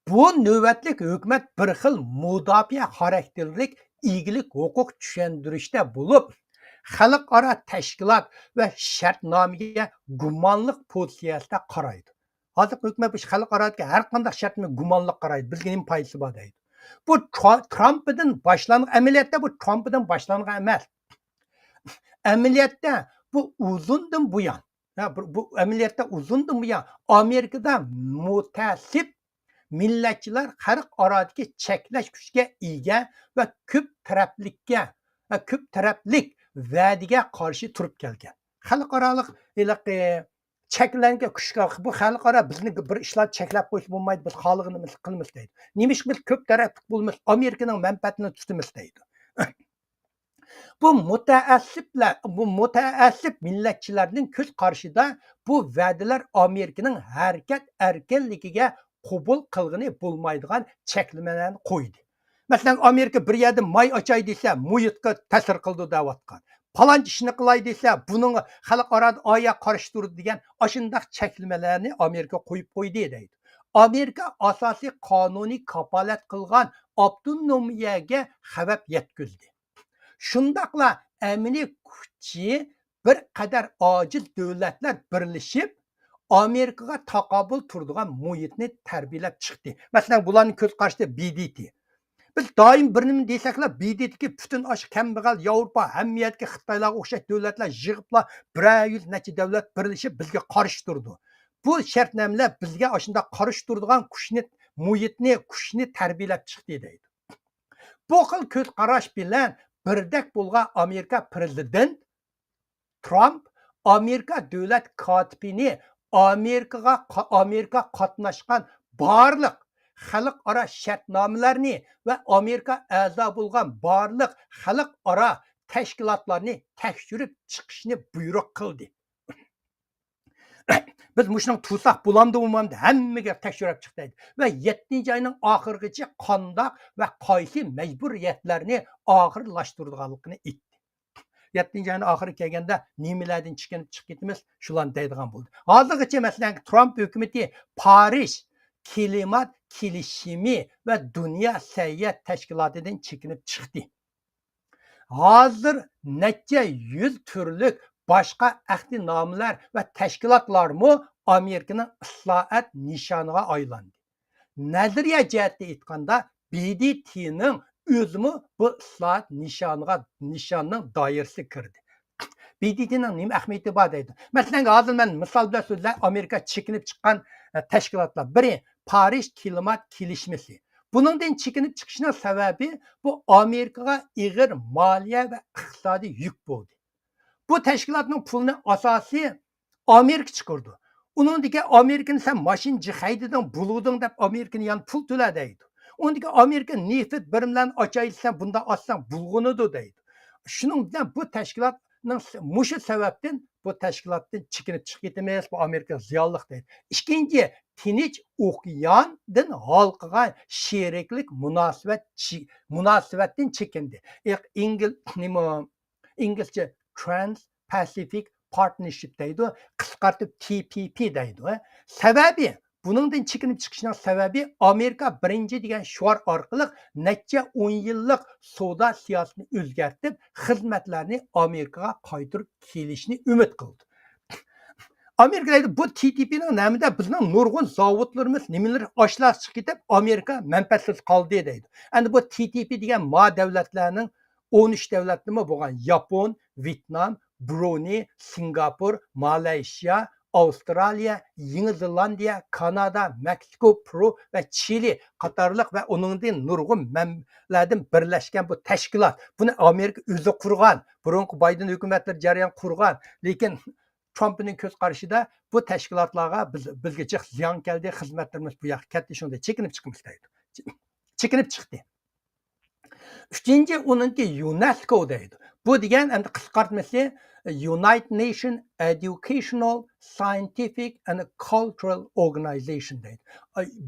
Bu navbatlik hukumat bir xil mudofaa xarakterlik egilik huquq tushuntirishda bo'lib, xalqaro tashkilot va shartnomaga gumonliq pozitsiyasida qaraydi. Hozir hukumat bu xalqaroga har qanday shartni gumonliq qaraydi. Bizga nima foydasi bor deydi. Bu Trump'dan boshlangan amaliyotda bu Trump'dan boshlangan emas. Amaliyotda bu uzundan buyon, bu amaliyotda uzundan buyon Amerikada mutasib millatchilar xalqarodagi cheklash kuchiga ega va ko'p taraflik va'daga qarshi turib kelgan. Xalqaroliq cheklangan kuchga bu xalqaro bizni bir ishlar cheklab qo'yish bo'lmaydi, biz xohlaganimizni qilamiz deydi. Nima ish biz ko'p tarafli bo'lamiz, Amerikaning manfaatini tutamiz deydi. Bu mutaassib millatchilarning ko'z qarshida bu va'dalar Amerikaning harakat erkinligiga qabul qilg'ini bo'lmaydigan cheklamalarni qo'ydi. Masalan, Amerika bir yerda may ochay desa, muhitga ta'sir qildi deyotgan. Falan ishni qilay desa, buning xalqaro oya qarshi turdi degan ashundaq cheklamalarni Amerika qo'yib qo'ydi deydi. Amerika asosiy qonuniy kafolat qilgan avtonomiyaga xavf yetkazdi. Shundaqla amniy kuchi bir qadar ojiz davlatlar birlashib Amerikaga taqobil turadigan muhitni tarbiyalab chiqdi. Masalan, bularning ko'z qarshida BDT. Biz doim bir nima desaklar, BDTga butun osh kambag'al Yevropa, hamiyatga Xitoylarga o'xshash davlatlar yig'iblar 100 necha davlat birlashib bizga qarshi turdi. Bu shartnomalar bizga shunda qarshi turadigan kuchni tarbiyalab chiqdi deydi. Bu xil ko'z qarash bilan birdek bo'lgan Amerika prezident Trump Amerika davlat kotibini Amerika qatnashgan barliq xalqaro shartnomalarni va Amerika a'zo bo'lgan barliq xalqaro tashkilotlarni tekshirib chiqishni buyruq qildi. Biz muşunun tutsak bulamdı umamdı hammaga tekshirib chiqdi va 7 oyning oxirigacha qandoq va qaysi majburiyatlarni oxirlashtirganligini aytdi. 7 oyning oxiri kelganda nimalardan chiqib ketimiz shularni deydigan bo'ldi. Hozirgacha masalan Trump hukumati Paris klimat kelishimi va dunyo sayyat tashkilotidan chekinib chiqdi. Hozir necha 100 turlik başqa ahdinomlar va tashkilotlarmi Amerikaning islohot nishoniga aylandi. Nazariya jihatda aytganda BDTning o'zimi bu islohot nishonining doirasiga kirdi. BDTning nima ahamiyati bor deydi. Masalan, hozir men misol bilan so'zlay Amerika chekinib chiqqan tashkilotlar. Biri Paris klimat kelishmasi. Buningdan chekinib chiqishning sababi bu Amerikaga ig'ir moliya va iqtisodiy yuk bo'ldi. Bu tashkilotning pulini asosiy Amerika chiqardi. Uningdagi Amerikani sen mashin jihaydiding, buluding deb Amerikani yan pul to'la deydi. Undagi Amerika neft birimlarini ochaysan, bunda olsang bulg'unidi deydi. Shuning bilan bu tashkilotning mushu sababdan bu tashkilotdan chekinib chiqib ketamiz, bu Amerika ziyonliq deydi. Ikkinchi, Tinch okeandan halqaga sheriklik munosabatdan chekindi. İngilizce Trans-Pacific Partnership deydi, qisqartib TPP deydi. Sababi, buningdan chekinib chiqishning sababi Amerika birinchi degan shuar orqali necha 10 yillik savdo siyosatini o'zgartib, xizmatlarni Amerikaga qaytirib kelishni umid qildi. Amerika deydi, bu TPPning namida bizning nurg'un zavodlarimiz nimalar ochlar chiqib ketib, Amerika manfaatsiz qoldi deydi. Endi bu TPP degan davlatlarning 13 davlat nima bo'lgan? Yapon, Vyetnam, Brunei, Singapur, Malayziya, Avstraliya, Yangi Zelandiya, Kanada, Meksiko, Peru va Chili qatorliq va uningdan nurg'un mamlakatlardan birlashgan bu tashkilot. Buni Amerika o'zi qurgan. Burungi Bayden hukumatlari jarayon qurgan. Lekin Trumpning ko'z qarashida bu tashkilotlarga bizgacha ziyon keldi, xizmatlarimiz bu yoqqa ketdi, shunday chekinib chiqamiz deydi. Chekinib chiqdi. Uchinchi uningki UNESCO deydi. Bu degan endi qisqartmasi United Nations Educational, Scientific and Cultural Organization deydi.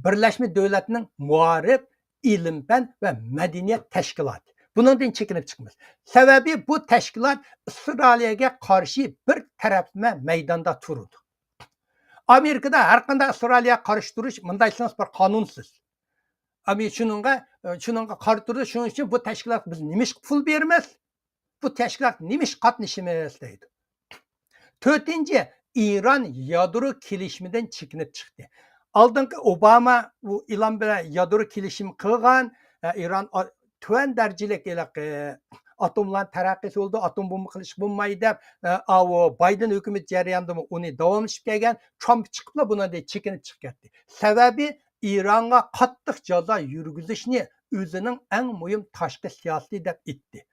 Birlashma davlatlarning muarif, ilm-fan va madaniyat tashkiloti. Bundan chekinib chiqamiz. Sababi bu tashkilot Isroilga qarshi bir tarafma maydonda turadi. Amerikada har qanday Isroilga qarshi turish bunday bir qonunsiz. Ama şununla qarşı turdi, shuning uchun bu tashkilot biz nimish pul beramiz? Bu tashkilot nimish qatnashimiz deydi. To'rtinchi, İran yadro kelishimidan chekinib chiqdi. Oldingi Obama bu Iran bilan yadro kelishim qilgan, İran tuan darajalik atomlar taraqqiysi bo'ldi, atom bomba qilish bo'lmaydi deb, Bayden hukumat jarayonida uni davomlashib kelgan, Trump chiqibla bundan chekinib chiqib ketdi. Sababi İran'a qattiq jazo yurgizishni o'zining eng muhim tashqi siyosati deb aytdi.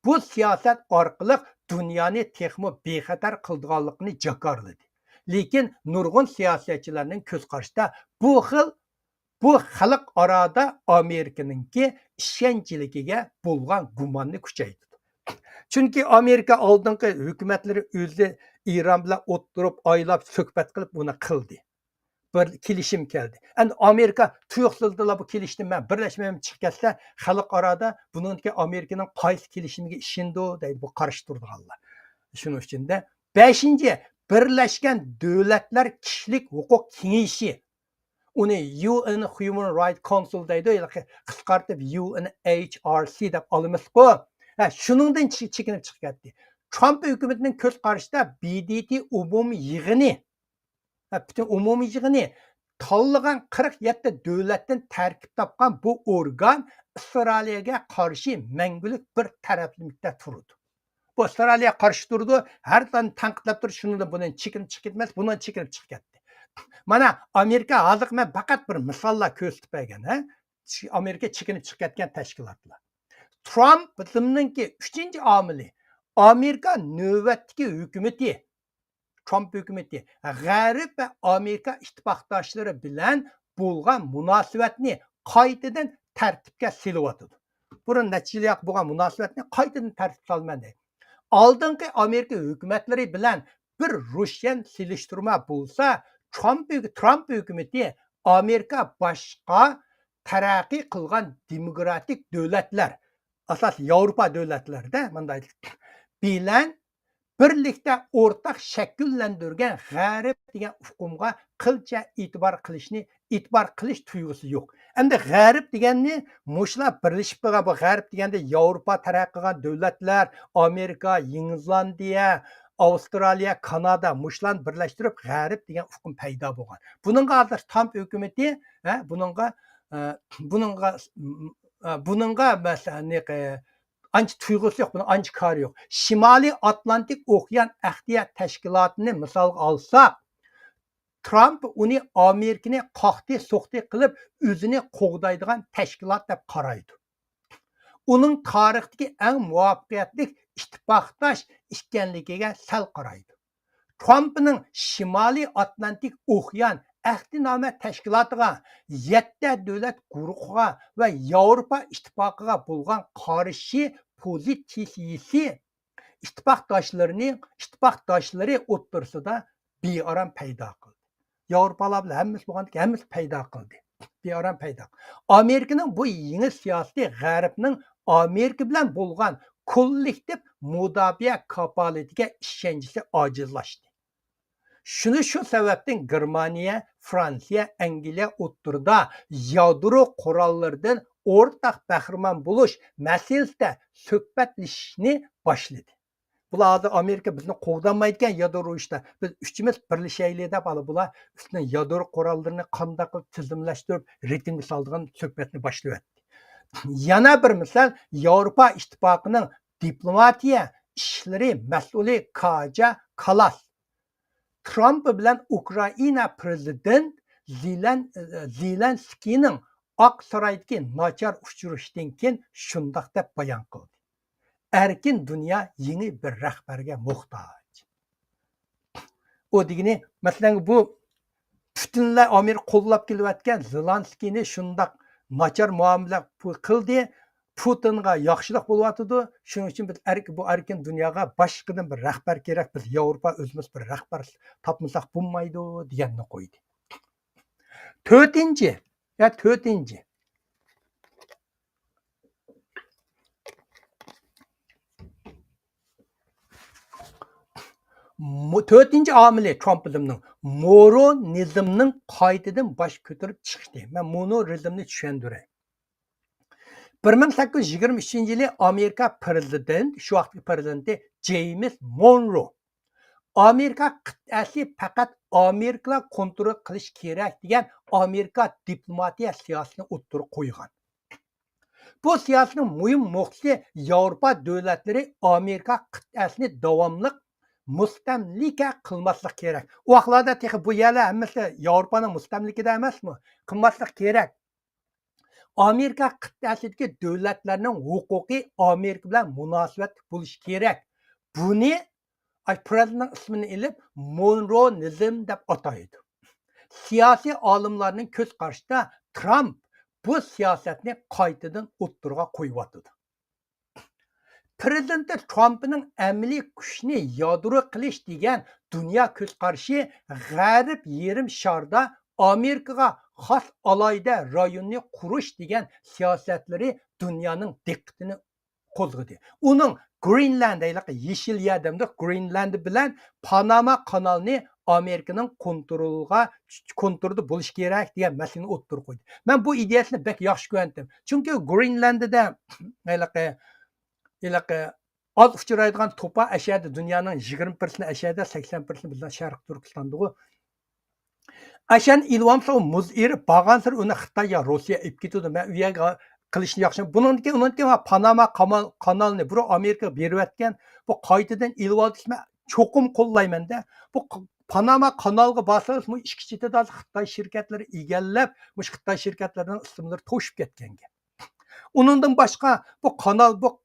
Bu siyosat orqali dunyoni texmo bexatar qilganligini jakarladi. Lekin nurg'un siyosatchilarning ko'z qarashida bu xalqaro Amerikaningki ishonchligiga bo'lgan gumonni kuchaytirdi. Chunki Amerika oldingi hukumatlari o'zi Iran bilan o'tirib, oylab suhbat qilib buni qildi. Bir kelishim keldi. Endi Amerika tuyuqsizdilar bu kelishni men birlashmam chiqib ketsa, xalqarada buningki Amerikaning qaysi kelishimiga ishindi deydi bu qarshi turganlar. Shuning uchun-da 5-chi Birlashgan Davlatlar Kishilik Huquq Kengashi uni UN Human Rights Council deydi, qisqartib UNHRC deb olamiz-ku. Shuningdan chekinib chiqib ketdi. Trump hukumatining ko'z qarashida BDT umumiy yig'ini bütün umumiy yig'ini tanlagan 47 davlatdan tarkib topgan bu organ Avstraliyaga qarshi mangulik bir taraflilikda turdi. Bu Avstraliyaga qarshi turdi, har doim tanqidlab turib, shundan bundan chekinib chiqib ketmas, bundan chekinib chiqib ketdi. Mana Amerika hozir men faqat bir misollar ko'rsatib bergan, Amerika chekinib chiqib ketgan tashkilotlar. Trump bizimninki 3-omili Amerika navbatdagi hukumati Trump hukumati G'arb va Amerika ittifoqdoshlari bilan bo'lgan munosabatni qaytadan tartibga solyapti. Burun natijalik bo'lgan munosabatni qaytadan tartibga solmadi. Oldingi Amerika hukumatlari bilan bir Rusyan selishtirma bo'lsa, Trump hukumati Amerika boshqa taraqqiy qilgan demokratik davlatlar, asos Yevropa davlatlarida bunday bilan birlikda o'rtaq shakllantirgan G'arb degan hukmga qilcha e'tibor qilish tuyg'usi yo'q. Endi G'arb deganni mushlar birlashib qolgan bu G'arb deganda Yevropa taraqqiy qilgan davlatlar, Amerika, Yangi Zelandiya, Avstraliya, Kanada mushlarni birlashtirib G'arb degan hukm paydo bo'lgan. Buningga hozir Trump hukumati, buningga masalan ancha tuyg'usi yo'q, buni ancha kari yo'q. Shimoliy Atlantik Okean Ahdiyat Tashkilotini misolga olsak, Trump uni Amerikani qoqti-so'qti qilib o'zini qo'g'daydigan tashkilot deb qaraydi. Uning tarixdagi eng muvaffaqiyatli ittifoqdosh ekanligiga sal qaraydi. Trumpning Shimoliy Atlantik Okean Ahdinoma tashkilotiga 7 davlat guruhiga va Yevropa ittifoqiga bo'lgan qarshi pozitsiyasi ittifoqdoshlari o'rtasida bearam paydo qildi. Yevropalar bilan hammasi paydo qildi. Bearam paydo. Amerikaning bu yangi siyosiy G'arbning Amerika bilan bo'lgan kollektiv mudofaa kafolatiga ishonchi ojizlashdi. Shu sababdan Germaniya, Fransiya, Angliya o'rtasida yadro qurollaridan o'rtaq bahramon bo'lish masalasida suhbatlashishni boshladi. Bular hozir Amerika bizni qo'g'damaydigan yadro urushda biz uchimiz birlashaylik deb bular ustidan yadro qurollarini qanday qilib tizimlashtirib, ritmga soladigan suhbatni boshlayapti. Yana bir misol Yevropa ittifoqining diplomatiya ishlari mas'uli Kaja Kallas Trump bilan Ukraina prezident Zelenskiyning Oq Saroydagi nachar uchrashishdan keyin shundoq deb bayon qildi. Erkin dunyo yangi bir rahbarga muhtoj. O degani, masalan bu butunlay Amerika qo'llab kelayotgan Zelenskiyni shundoq nachar muomala qildi. Putinga yaxshilik bo'lyotdi. Shuning uchun biz bu erkin dunyoga boshqadan bir rahbar kerak. Biz Yevropa o'zimiz bir rahbar topmasak bo'lmaydi deganni qo'ydi. 4-chi. To'rtinchi omili Trumpizmning moronizmning qaytadan bosh ko'tarib chiqdi. Men monorizmni tushundiray. 1823-yili Amerika prezidenti, shu vaqtgi prezidenti James Monroe Amerika qit'asi faqat Amerikalar kontrol qilish kerak degan Amerika diplomatiya siyosatini o'ttirib qo'ygan. Bu siyosatning muhim nuqtasi Yevropa davlatlari Amerika qit'asini davomli mustamlika qilmaslik kerak. U vaqtlarda bu yerlar hammasi Yevropaning mustamlikida emasmi? Qilmaslik kerak. Amerika qit'asidagi davlatlarning huquqiy Amerika bilan munosabat bo'lishi kerak. Buni prezidentning ismini ilib Monroeizm deb ataydi. Siyosiy olimlarning ko'z qarashida Trump bu siyosatni qaytadan o'ttirga qo'yyapti. Prezident Trump'ning amaliy kuchni yadro qilish degan dunyo ko'zqarashi g'arb yerim sharda Amerikaga xos alayda rayonni qurish degan siyosatlari dunyoning diqqatini qo'zg'adi. Uning Greenland yeşil yerdemde Greenland bilan Panama kanalini Amerikaning kontrolda bo'lish kerak degan masalani o'ttirib qo'ydi. Men bu ideyasini bek yaxshi ko'rdim. Chunki Greenlandda az uchraydigan to'pa ashada dunyoning 20% ashada 80% bizlar Sharq Turkistonda. Ashan ilvamsa muz erib bag'ansir uni Xitoy yo Rossiya ib ketadi. Men u yerga qilishni yaxshi. Bundan keyin Panama kanalini bir Amerika berib atgan. Bu qaytadan ilib olishni cho'qim qo'llayman-da. Bu Panama kanalga bossangiz, bu ikki chetida Xitoy shirkatlari egallab, bu Xitoy shirkatlarining ismlari to'shib ketganga. Undan boshqa bu kanal bu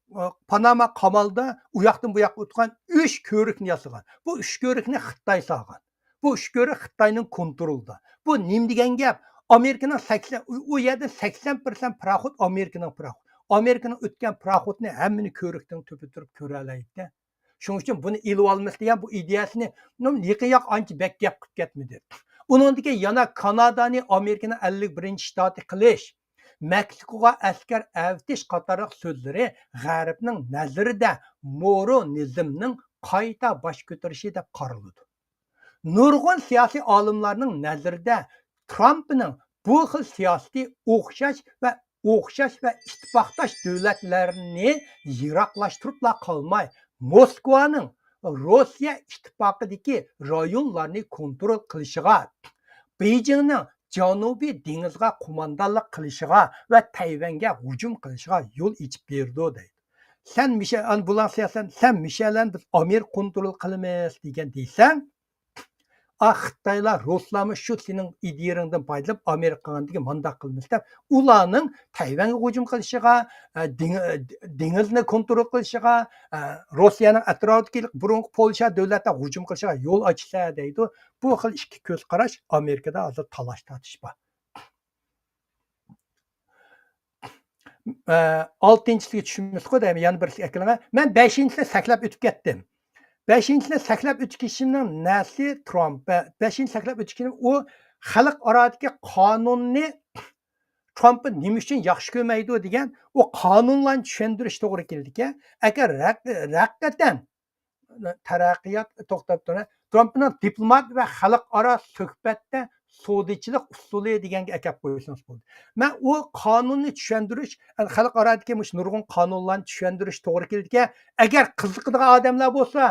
Panama kanalda u yoqdan bu yoqqa o'tgan 3 ko'rikni yasagan. Bu 3 ko'rikni Xitoy solgan. Bu 3 ko'rik Xitoyning kontrolida. Bu nim degan gap? Amerikaning 80 u yerda 80% paraxod Amerikaning paraxod. Amerikaning o'tgan paraxodni hammani ko'rikdan to'pi turib ko'ra oladi. Shuning uchun buni ilib olmas degan bu ideyasini yaqin ancha bek gap qilib ketmadi. Uningdagi yana Kanadani Amerikaning 51-shtati qilish, Meksikoga askar avtish qatorliq so'zlari g'arbning nazarida moronizmning qayta bosh ko'tarishi deb qaraladi. Nurg'un siyosiy olimlarning nazarida Trumpning bu xil siyosati o'xshash va ittifoqdosh davlatlarni yiroqlashtiribla qolmay, Moskvaning Rossiya ittifoqidagi rayonlarni kontrol qilishiga, Beijingning Janubiy dengizga qo'mondonlik qilishiga va Tayvanga hujum qilishiga yo'l ochib berdi deydi. Sen Mishalan biz Amerika kontrol qilamiz degan deysan, Xitoylar Ruslarni shu sening ideyangdan foydalanib Amerikadagi mandaq qilmiz deb ularning Tayvanga hujum qilishiga, dengizni kontrol qilishiga, Rossiyaning atrofidagi burungi Polsha davlatga hujum qilishiga yo'l ochsa deydi. Bu xil ikki ko'z qarash Amerikada hozir talash tortish bor. 6-siga tushimiz qo'ydi, yana bir eklama. Men 5-sini saklab o'tib ketdim. 5-sini saklab o'tishimning nasi Trump. 5-sini saklab o'tishim u xalq oradagi qonunni Trump nima uchun yaxshi ko'rmaydi degan u qonunlarni tushuntirish to'g'ri keldi-ki, agar haqiqatan taraqqiyot to'xtab turadi, Trumpning diplomat va xalqaro suhbatda sodichilik usuli deganga akab qo'ysangiz bo'ldi. Men u qonunni tushuntirish, xalqarodagi nurg'un qonunlarni tushuntirish to'g'ri keldi-ki, agar qiziqadigan odamlar bo'lsa,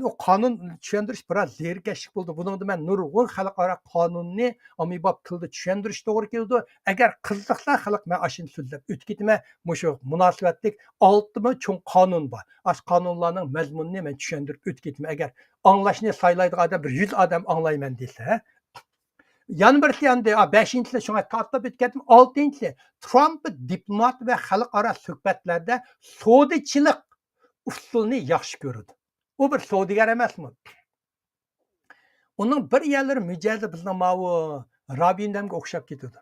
u qonun tushuntirish biroz zerikashlik bo'ldi. Buningda men nurg'un xalqaro qonunni ommabop tilda tushuntirish to'g'ri keldi. Agar qiziqsa xalq men ashuni so'zlab o'tib ketma, mushu munosabatlik 6 cho'ng qonun bor. Ash qonunlarning mazmunini men tushuntirib o'tib ketma. Agar anglashni saylaydigan odam bir 100 odam anglayman desa, yana birisi endi 5-sini shunga tortib o'tib 6-si Trump diplomat va xalqaro suhbatlarda sodichilik usulini yaxshi ko'radi. U bir savdogar emasmi? Uning bir yerlari mijozi bizning mavu Rabindamga o'xshab ketadi.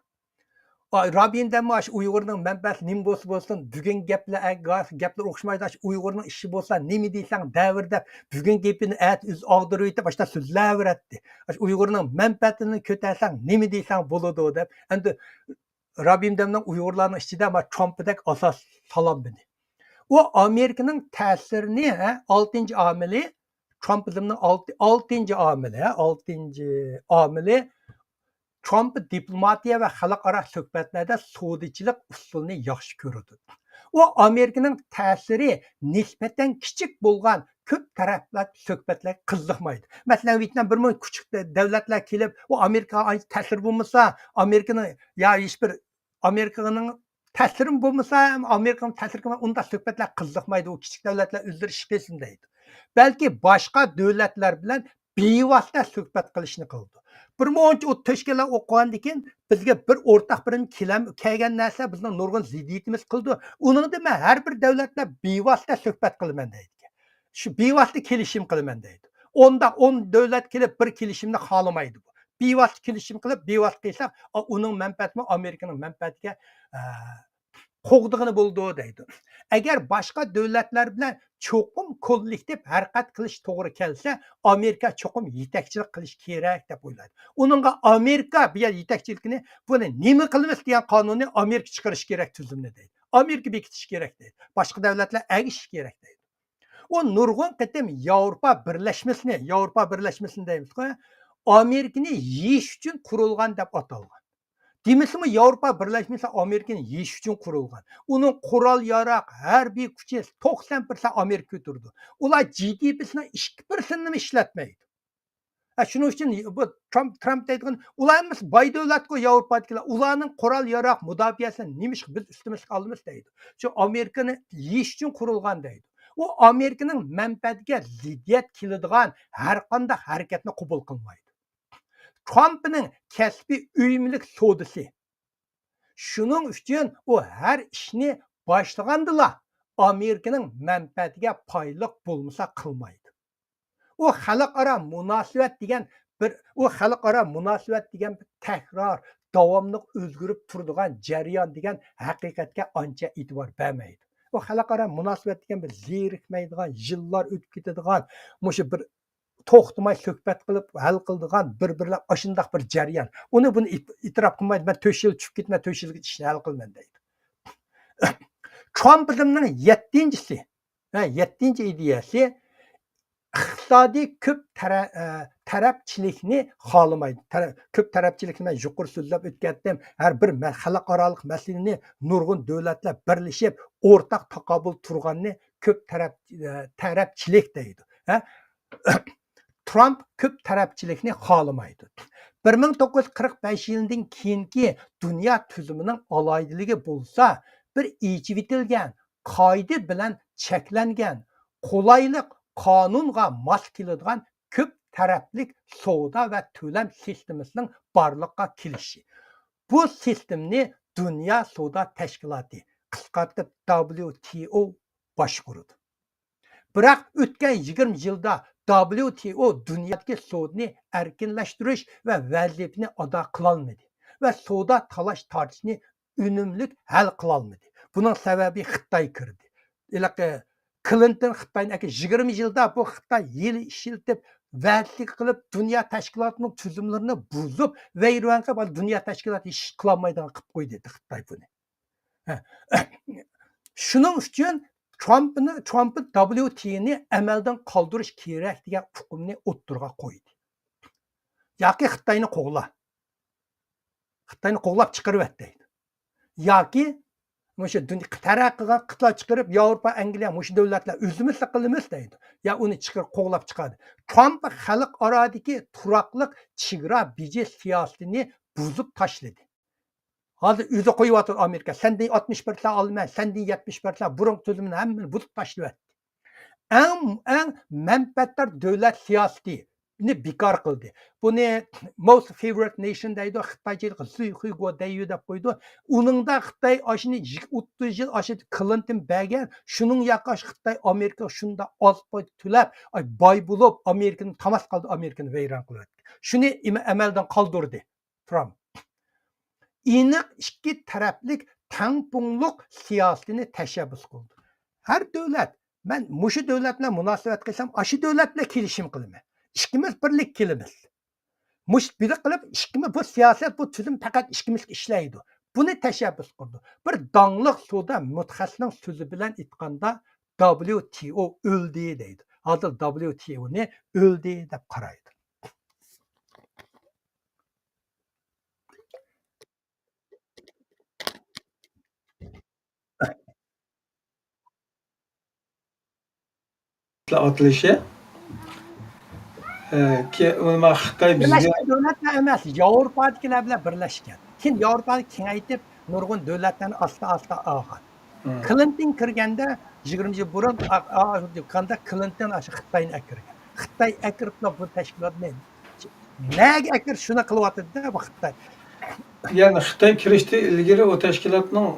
Rabindam Uyg'urning manbasi nim bo'lsa, bugun gaplar o'xshamaydi. Uyg'urning ishi bo'lsa, nima deysang davrda bugun gapini o'z og'dirib o'tib, boshqa so'zlayveradi. Uyg'urning manfaatini ko'tarsang, nima deysang bo'ladi deb. Endi Rabindamning Uyg'urlarning ichida Trumpdek asos salom bedi. U Amerikaning ta'sirini 6-omili Trumpizmning 6-omili Trump diplomatiya va xalqaro suhbatlarda sodichilik usulini yaxshi ko'radi. U Amerikaning ta'siri nisbatan kichik bo'lgan ko'p tarafli suhbatlar qiziqmaydi. Masalan, Vyetnam bir ming kichik davlatlar kelib, u Amerikaga ta'sir bo'lmasa, Amerikaning ta'siri bo'lmasa, Amerikaning ta'siri unda suhbatlar qiziqmaydi. U kichik davlatlar o'zlari ish qilsin deydi. Balki boshqa davlatlar bilan bevosita suhbat qilishni qildi. Bir muncha o tashkilot o'qigandan keyin bizga bir o'rtaq birim kelgan narsa bizning nurg'un ziddiyatimiz qildi. Uningda men har bir davlatda bevosita suhbat qilaman deydi. Shu bevosita kelishim qilaman deydi. 10 davlat kelib bir kelishimni xohlamaydi bu. Bevosita kelishim qilib, bevosita qilsa, uning manfaatimi Amerikaning manfaatiga qo'g'dig'ini bo'ldi deydi. Agar boshqa davlatlar bilan cho'qim kollektiv harakat qilish to'g'ri kelsa, Amerika cho'qim yetakchilik qilish kerak deb o'yladi. Uningga Amerika bu yetakchilikni buni nima qilamiz degan qonunni Amerika chiqarish kerak tuzumni deydi. Amerika bekitish kerak deydi. Boshqa davlatlar agishish kerak deydi. O nurg'un qitim Yevropa birlashmasini deymiz-ku, Amerikani yeyish uchun qurilgan deb atalgan. Demisimi Yevropa birlashmasi Amerikani yeyish uchun qurilgan. Uning qurol yarog, harbiy kuchi 90% Amerika turdi. Ular GDP'sini 2% ni ishlatmaydi. Shuning uchun bu Trump deydigan ularimiz boy davlat-ku Yevropadagilar, ularning qurol yarog mudofaasini nimish biz ustimizga olamiz deydi. Shu Amerikani yeyish uchun qurilgan deydi. U Amerikaning manfaatiga ziddiyat keladigan har qanday harakatni qabul qilmaydi. Trumpning kasbiy uyumlik sodisi. Shuning uchun u har ishni boshlagandila Amerikaning manfaatiga foydali bo'lmasa qilmaydi. U xalqaro munosabat degan bir takror davomli o'zgarib turadigan jarayon degan haqiqatga ancha e'tibor bermaydi. O xalqaro munosabat degan bir zerikmaydigan, yillar o'tib ketadigan, mushu bir to'xtamay suhbat qilib hal qiladigan bir-birlar ashundaq bir jarayon. Uni buni e'tirof qilmaydi. Men 4 yil tushib ketmay 4 yilga ishni hal qilman deydi. Trumpning 7-chi ideyasi iqtisodiy ko'p tarafchilikni xohlamaydi. Ko'p tarafchilikni men yuqori so'zlab o'tgandim. Har bir xalqaro masalani nurg'un davlatlar birlashib o'rtaq taqobil turganni ko'p tarafchilik deydi. Trump ko'p tarafchilikni xohlamaydi. 1945 yilidan keyingi dunyo tuzumining aloydiligi bo'lsa, bir ichivitilgan, qoida bilan cheklangan, qulaylik qonunga mos keladigan ko'p taraflik savdo va to'lam sistemasining borliqqa kelishi. Bu sistemni Dunyo savdo tashkiloti, qisqartirib WTO boshqaradi. Biroq o'tgan 20 yilda WTO dunyodagi savdoni erkinlashtirish va vazifani ado qila olmadi va savdo talash tortishni unumli hal qila olmadi. Buning sababi Xitoy kirdi. Clinton Xitoyning 20 yilda bu Xitoy yil ishiltib vaziyat qilib dunyo tashkilotining tuzumlarini buzib vayron qilib dunyo tashkiloti ish qila olmaydigan qilib qo'ydi Xitoy buni. Shuning uchun Trumpni WTO'ni amaldan qoldirish kerak degan hukmni o'ttirga qo'ydi. Yoki Xitoyni qo'g'lab chiqarib deydi. Yoki Muşu taraqqiga qitlar chiqarib Yevropa, Angliya, mushu davlatlar o'zimiz qilamiz deydi. Ya uni chiqarib qo'g'lab chiqadi. Trump xalqarodagi turaqliq chegara beji siyosatini buzib tashladi. Hozir o'zi qo'yibdi Amerika. Sendan 60% olma, sendan 70% burun tuzumini hammani buzib tashladi. Eng manfaatdor davlat siyosati ni bekor qildi. Buni most favorite nation deydi, Xitoycha Xuygo deydi deb qo'ydi. Uningda Xitoy oshini 30 yil oshib Clinton bergan, shuning yoqash Xitoy Amerika shunda oz boy tulab, boy bo'lib Amerikani tamas qildi, Amerikani vayron qildi. Shuni amaldan qoldirdi Trump. Aniq ikki taraflik tangpungliq siyosatini tashabbus qildi. Har davlat, men mushu davlat bilan munosabat qilsam, shu davlat bilan kelishim qilaman. İkimiz birlik kelimiz. Mush biri qilib ikkimiz bu siyosat, bu tuzum faqat ikkimiz ishlaydi. Buni tashabbus qildi. Bir dongliq savdo mutaxassisning so'zi bilan aytganda WTO o'ldi deydi. Hozir WTO'ni o'ldi deb qaraydi. Atılışı ki nima Xitoy bizga davlatlar emas, Yevropadagilar bilan birlashgan. Keyin Yevropani kengaytirib, nurg'un davlatlarni asta-asta olgan. Clinton kirganda 20 yil burun qanda Clinton Xitoyni akirgan. Xitoy akirib bu tashkilotni nega akir shuni qilyapti-da bu Xitoy. Yani Xitoy kirishdi ilgari o tashkilotning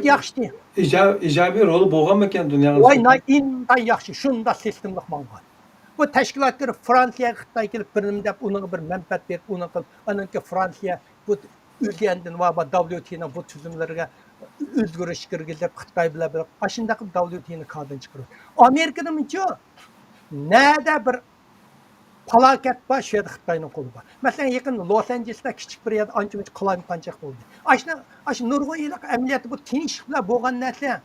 yaxshi. ijobiy roli bo'lgan ekan dunyoda. Voy, intan yaxshi, shunda sistemlik bo'lgan. Bu tashkilotlar Fransiya, Xitoy kelib birini deb uning bir manfaat berib, uning qilib, ananki Fransiya bu o'zgandan va WTO'ning bu tuzumlariga özgürüş kirgizip Xitay bilan bir aşındaqı davlatini kadın çıkırır. Amerika'da mınço näde bir falaket var şu yerda Xitayning qo'li bor. Masalan, yaqin Los Angelesda kichik bir yerda ancha-muncha qalaymiqanchaq bo'ldi. Aşna nurg'un yillik amaliyoti bu tinchlik bilan bo'lgan narsa.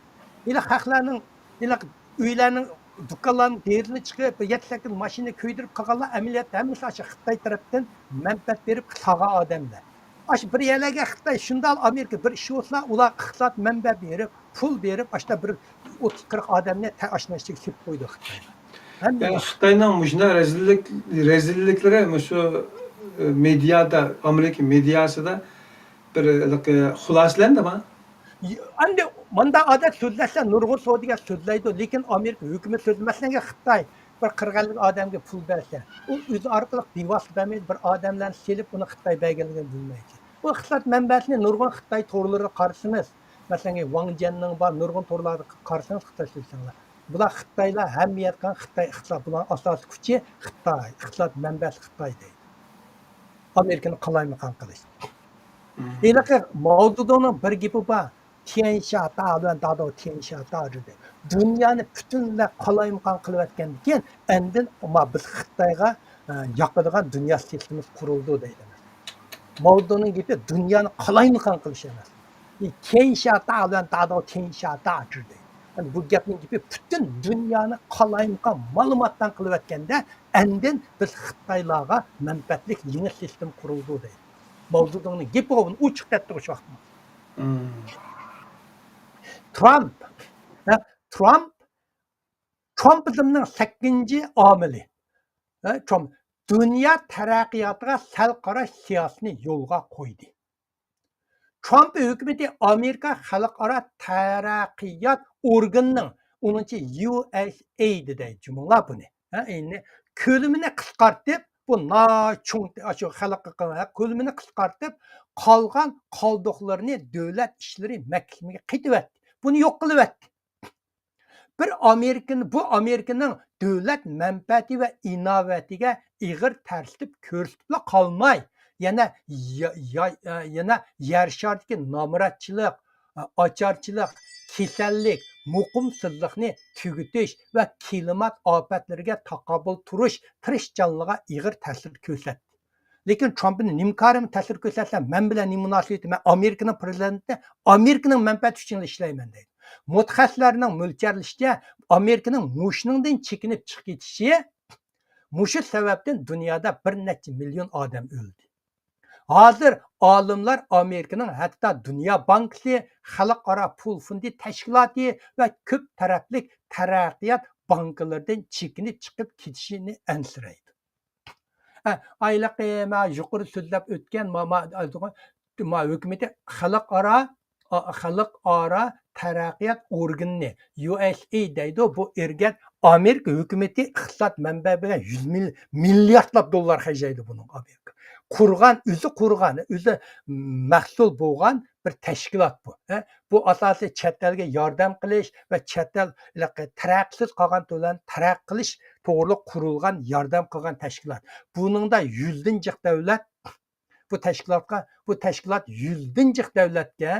Ila xalqlarning ila uylarning dükkanların değerini çıkıp 7-8 maşını köydürüp kalanlar ameliyat hemisi aşı Xitay tarafından menfaat verip sağa adamlar. Aşı bir yerlerge Xitay şundal Amerika bir işi olsa ular iqtisat menfaat verip pul verip aşta bir 30-40 adamlar aşnaşık sip koydu Xitay. Yani Xitayning mujna rezilliklari şu medyada, Amerika medyasida bir xulosalandimi? Endi manda odat so'zlasa nurg'un sodiga so'zlaydi, lekin Amerika hukumat so'zmasanga Xitoy bir 40 odamga pul bersa, u o'zi orqali bevosita bir odamlarni selib uni Xitoy berganligini bilmaydi. Bu iqtisod manbasini nurg'un Xitoy to'rlari qarshimiz. Masalan, Wang Jianning bor nurg'un to'rlari qarshimiz Xitoy so'zsanglar. Bular Xitoylar hamiyatgan Xitoy iqtisod bular asosiy kuchi Xitoy, iqtisod manbasi Xitoy deydi. Amerikani qalaymiqan qilish. Iliqi Mao Zedongning bir gapi bor. 天下大乱达到天下大治的 dünyani bütünle qalaymiqan qilib etgandan keyin endin biz Xitoyga yoqadigan dunyo sistemasi qurildi deydi. Mao Zedongning gapi dunyoni qalaymiqan qilish emas. 天下大乱达到天下大治deydi. Yani bu gapning gapi bütün dunyoni qalaymiqan ma'lumotdan qilib etganda endin biz Xitoylarga manfaatlik yangi sistem qurildi deydi. Mao Zedongning gapi uni uchiq ketdi o'sha vaqtda. Trumpizmning 8-omili. Trump dunyo taraqqiyotiga sal qarash siyosatini yo'lga qo'ydi. Trump hukumati Amerika xalqaro taraqqiyot organining, uningchi USAID deydi jumla buni. Endi ko'limini qisqartib, bu nochung shu xalqqa ko'limini qisqartib, qolgan qoldiqlarini davlat ishlari mahkamaga qaytib bunu yo'q qilib etdi. Bu Amerikaning davlat manfaati va innovatiga ig'ir tarsib ko'rsatib qolmay, yana yer shardagi nomuratchilik, ocharchilik, kasallik, muqimsizlikni tugutish va klimat ofatlariga taqobil turish tirishchanligiga ig'ir ta'sir ko'rsatdi. Lekin Trump'ın nimkarimi ta'sir ko'rsatsa, men bilan ne munosabatim? Men Amerikaning prezidenti Amerikaning manfaati uchun ishlayman deydi. Mutaxassislarning mo'ljallashicha Amerikaning mushuningdan chekinib chiqib ketishi mushu sababdan dunyoda bir necha million odam o'ldi. Hozir olimlar Amerikaning hatto Dunyo bankasi, xalqaro pul fondi tashkiloti va ko'p tarafli taraqqiyot bankalaridan chekinib chiqib ketishini ansiraydi. Aylaqi yuqori so'zlab o'tgan hukumati xalqaro taraqqiyot organini USAID deydi. Bu ergan Amerika hukumati iqtisod manbai bilan 100 milliardlab dollar xarjlaydi buning Amerika. O'zi mahsul bo'lgan bir tashkilot bu. Bu asosiy chet elga yordam qilish va chet el taraqqiysiz qolgan to'lan taraqqiy qilish to'g'ri qurilgan yordam qilgan tashkilot. Buningda 100dan jiq davlat bu tashkilot 100dan jiq davlatga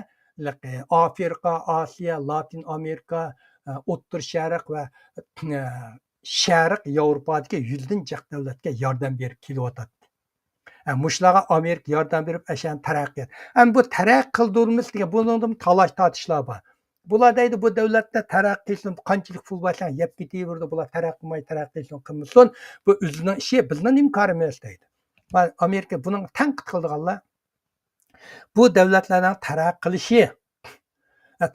Afrika, Osiyo, Latin Amerika, O'rta Sharq va Sharq Yevropadagi 100dan jiq davlatga yordam berib kelyapti. Muşlağa Amerika yordam berib ashan taraqqiyot. Bu taraqqiy qildirimiz degan buningdan talash tortishlar bor. Bular deydi bu davlatda taraqqiysin qanchalik pul bo'lsa yeb ketaverdi, bular taraqqiysin qilmasin. Bu o'zining ishi, bizning imkonimiz deydi. Amerika buning tanqid qildiganlar bu davlatlarning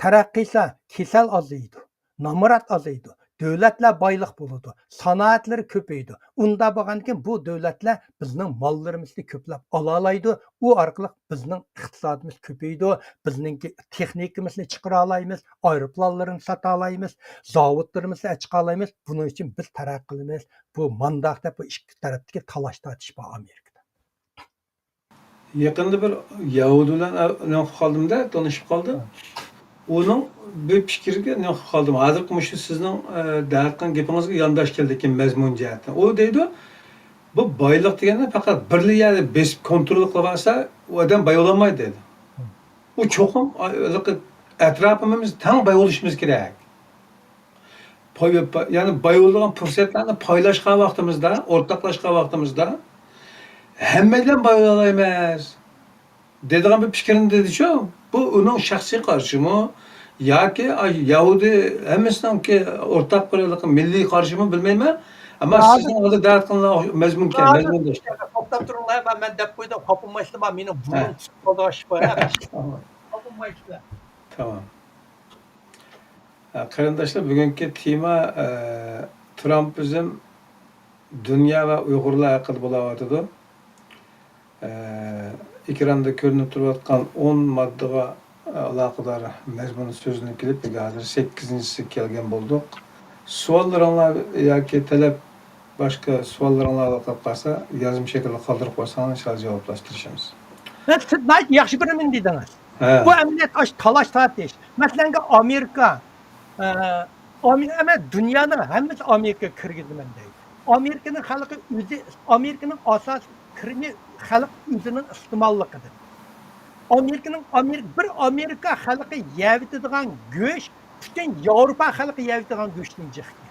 taraqqiysa kasal azaydi, namorat azaydi. Devletler baylık bulurdu. Sanatları köpeydi. Unda bağanken bu devletler bizning mallarımızı köplep alalaydı. O arkalık bizning iqtisodimiz köpeydi. Bizning texnikimizni çıkara alaymiz. Aeroplanlarını sata alaymiz. Zavodlarımızı açık alaymiz. Bunun için biz taraqqiyimiz. Bu mandaqda bu iki taraftaki talaş tartış var Amerika'da. Yakında bir Yahudilerle kaldığımda tanışıp kaldım. Onun bir fikirge ne kaldım. Hazır şu sizin dağıtkan gepinizge yandaş geldi ki mezmun cihetten. O deydi bu baylık degende fakat birli yerde besip kontrol kılvarsa o adam bay olamaydı dedi. O çokum etrafımız tam bay oluşumuz gerek. Yani bay olan fırsatlarını paylaşkan vaktimizde, ortaklaşkan vaktimizde hemmeden bay olayımız. Dediğim bir fikrini dedi şu, bu onun şahsi karşımı ya ki Yahudi hemmesinden ki ortak bir milli karşımı bilmeyim ama Abi- sizin adı dert kılınan mezmunken, mezmun da işte. To'xtab turinglar, men deb qo'ydim, qopinmaysizlar, meni Ha. burnim chiqdi oshib Tamam. qopinmaysizlar. Tamam. Arkadaşlar bugünkü tema Trump bizim dünya ve Uygurlar hakkında bulavatıdı. Ekranda görünüp turayotgan 10 maddəyə əlaqədar məzmunun sözünü kilib hazır 8-ci kelgan bolduq. Suallarınlar yoki talab başqa suallarınlar əlaqəli qalsa yazım şəkildə qaldırıb qoysanız inşallah cavablaşdırışımız. Siz yaxshi bilaman dedingiz. Hə. Bu emniyet talaş tartış. Mesela Amerika, ama dünyanın hemmesi Amerika kirgizmen deydi. Amerika'nın halkı özü, Amerika'nın asas kirni halk özünün istimallıqıdır. Bir Amerika halkı yevitidigan göç, bütün Avrupa halkı yevitidigan göçten çıktı.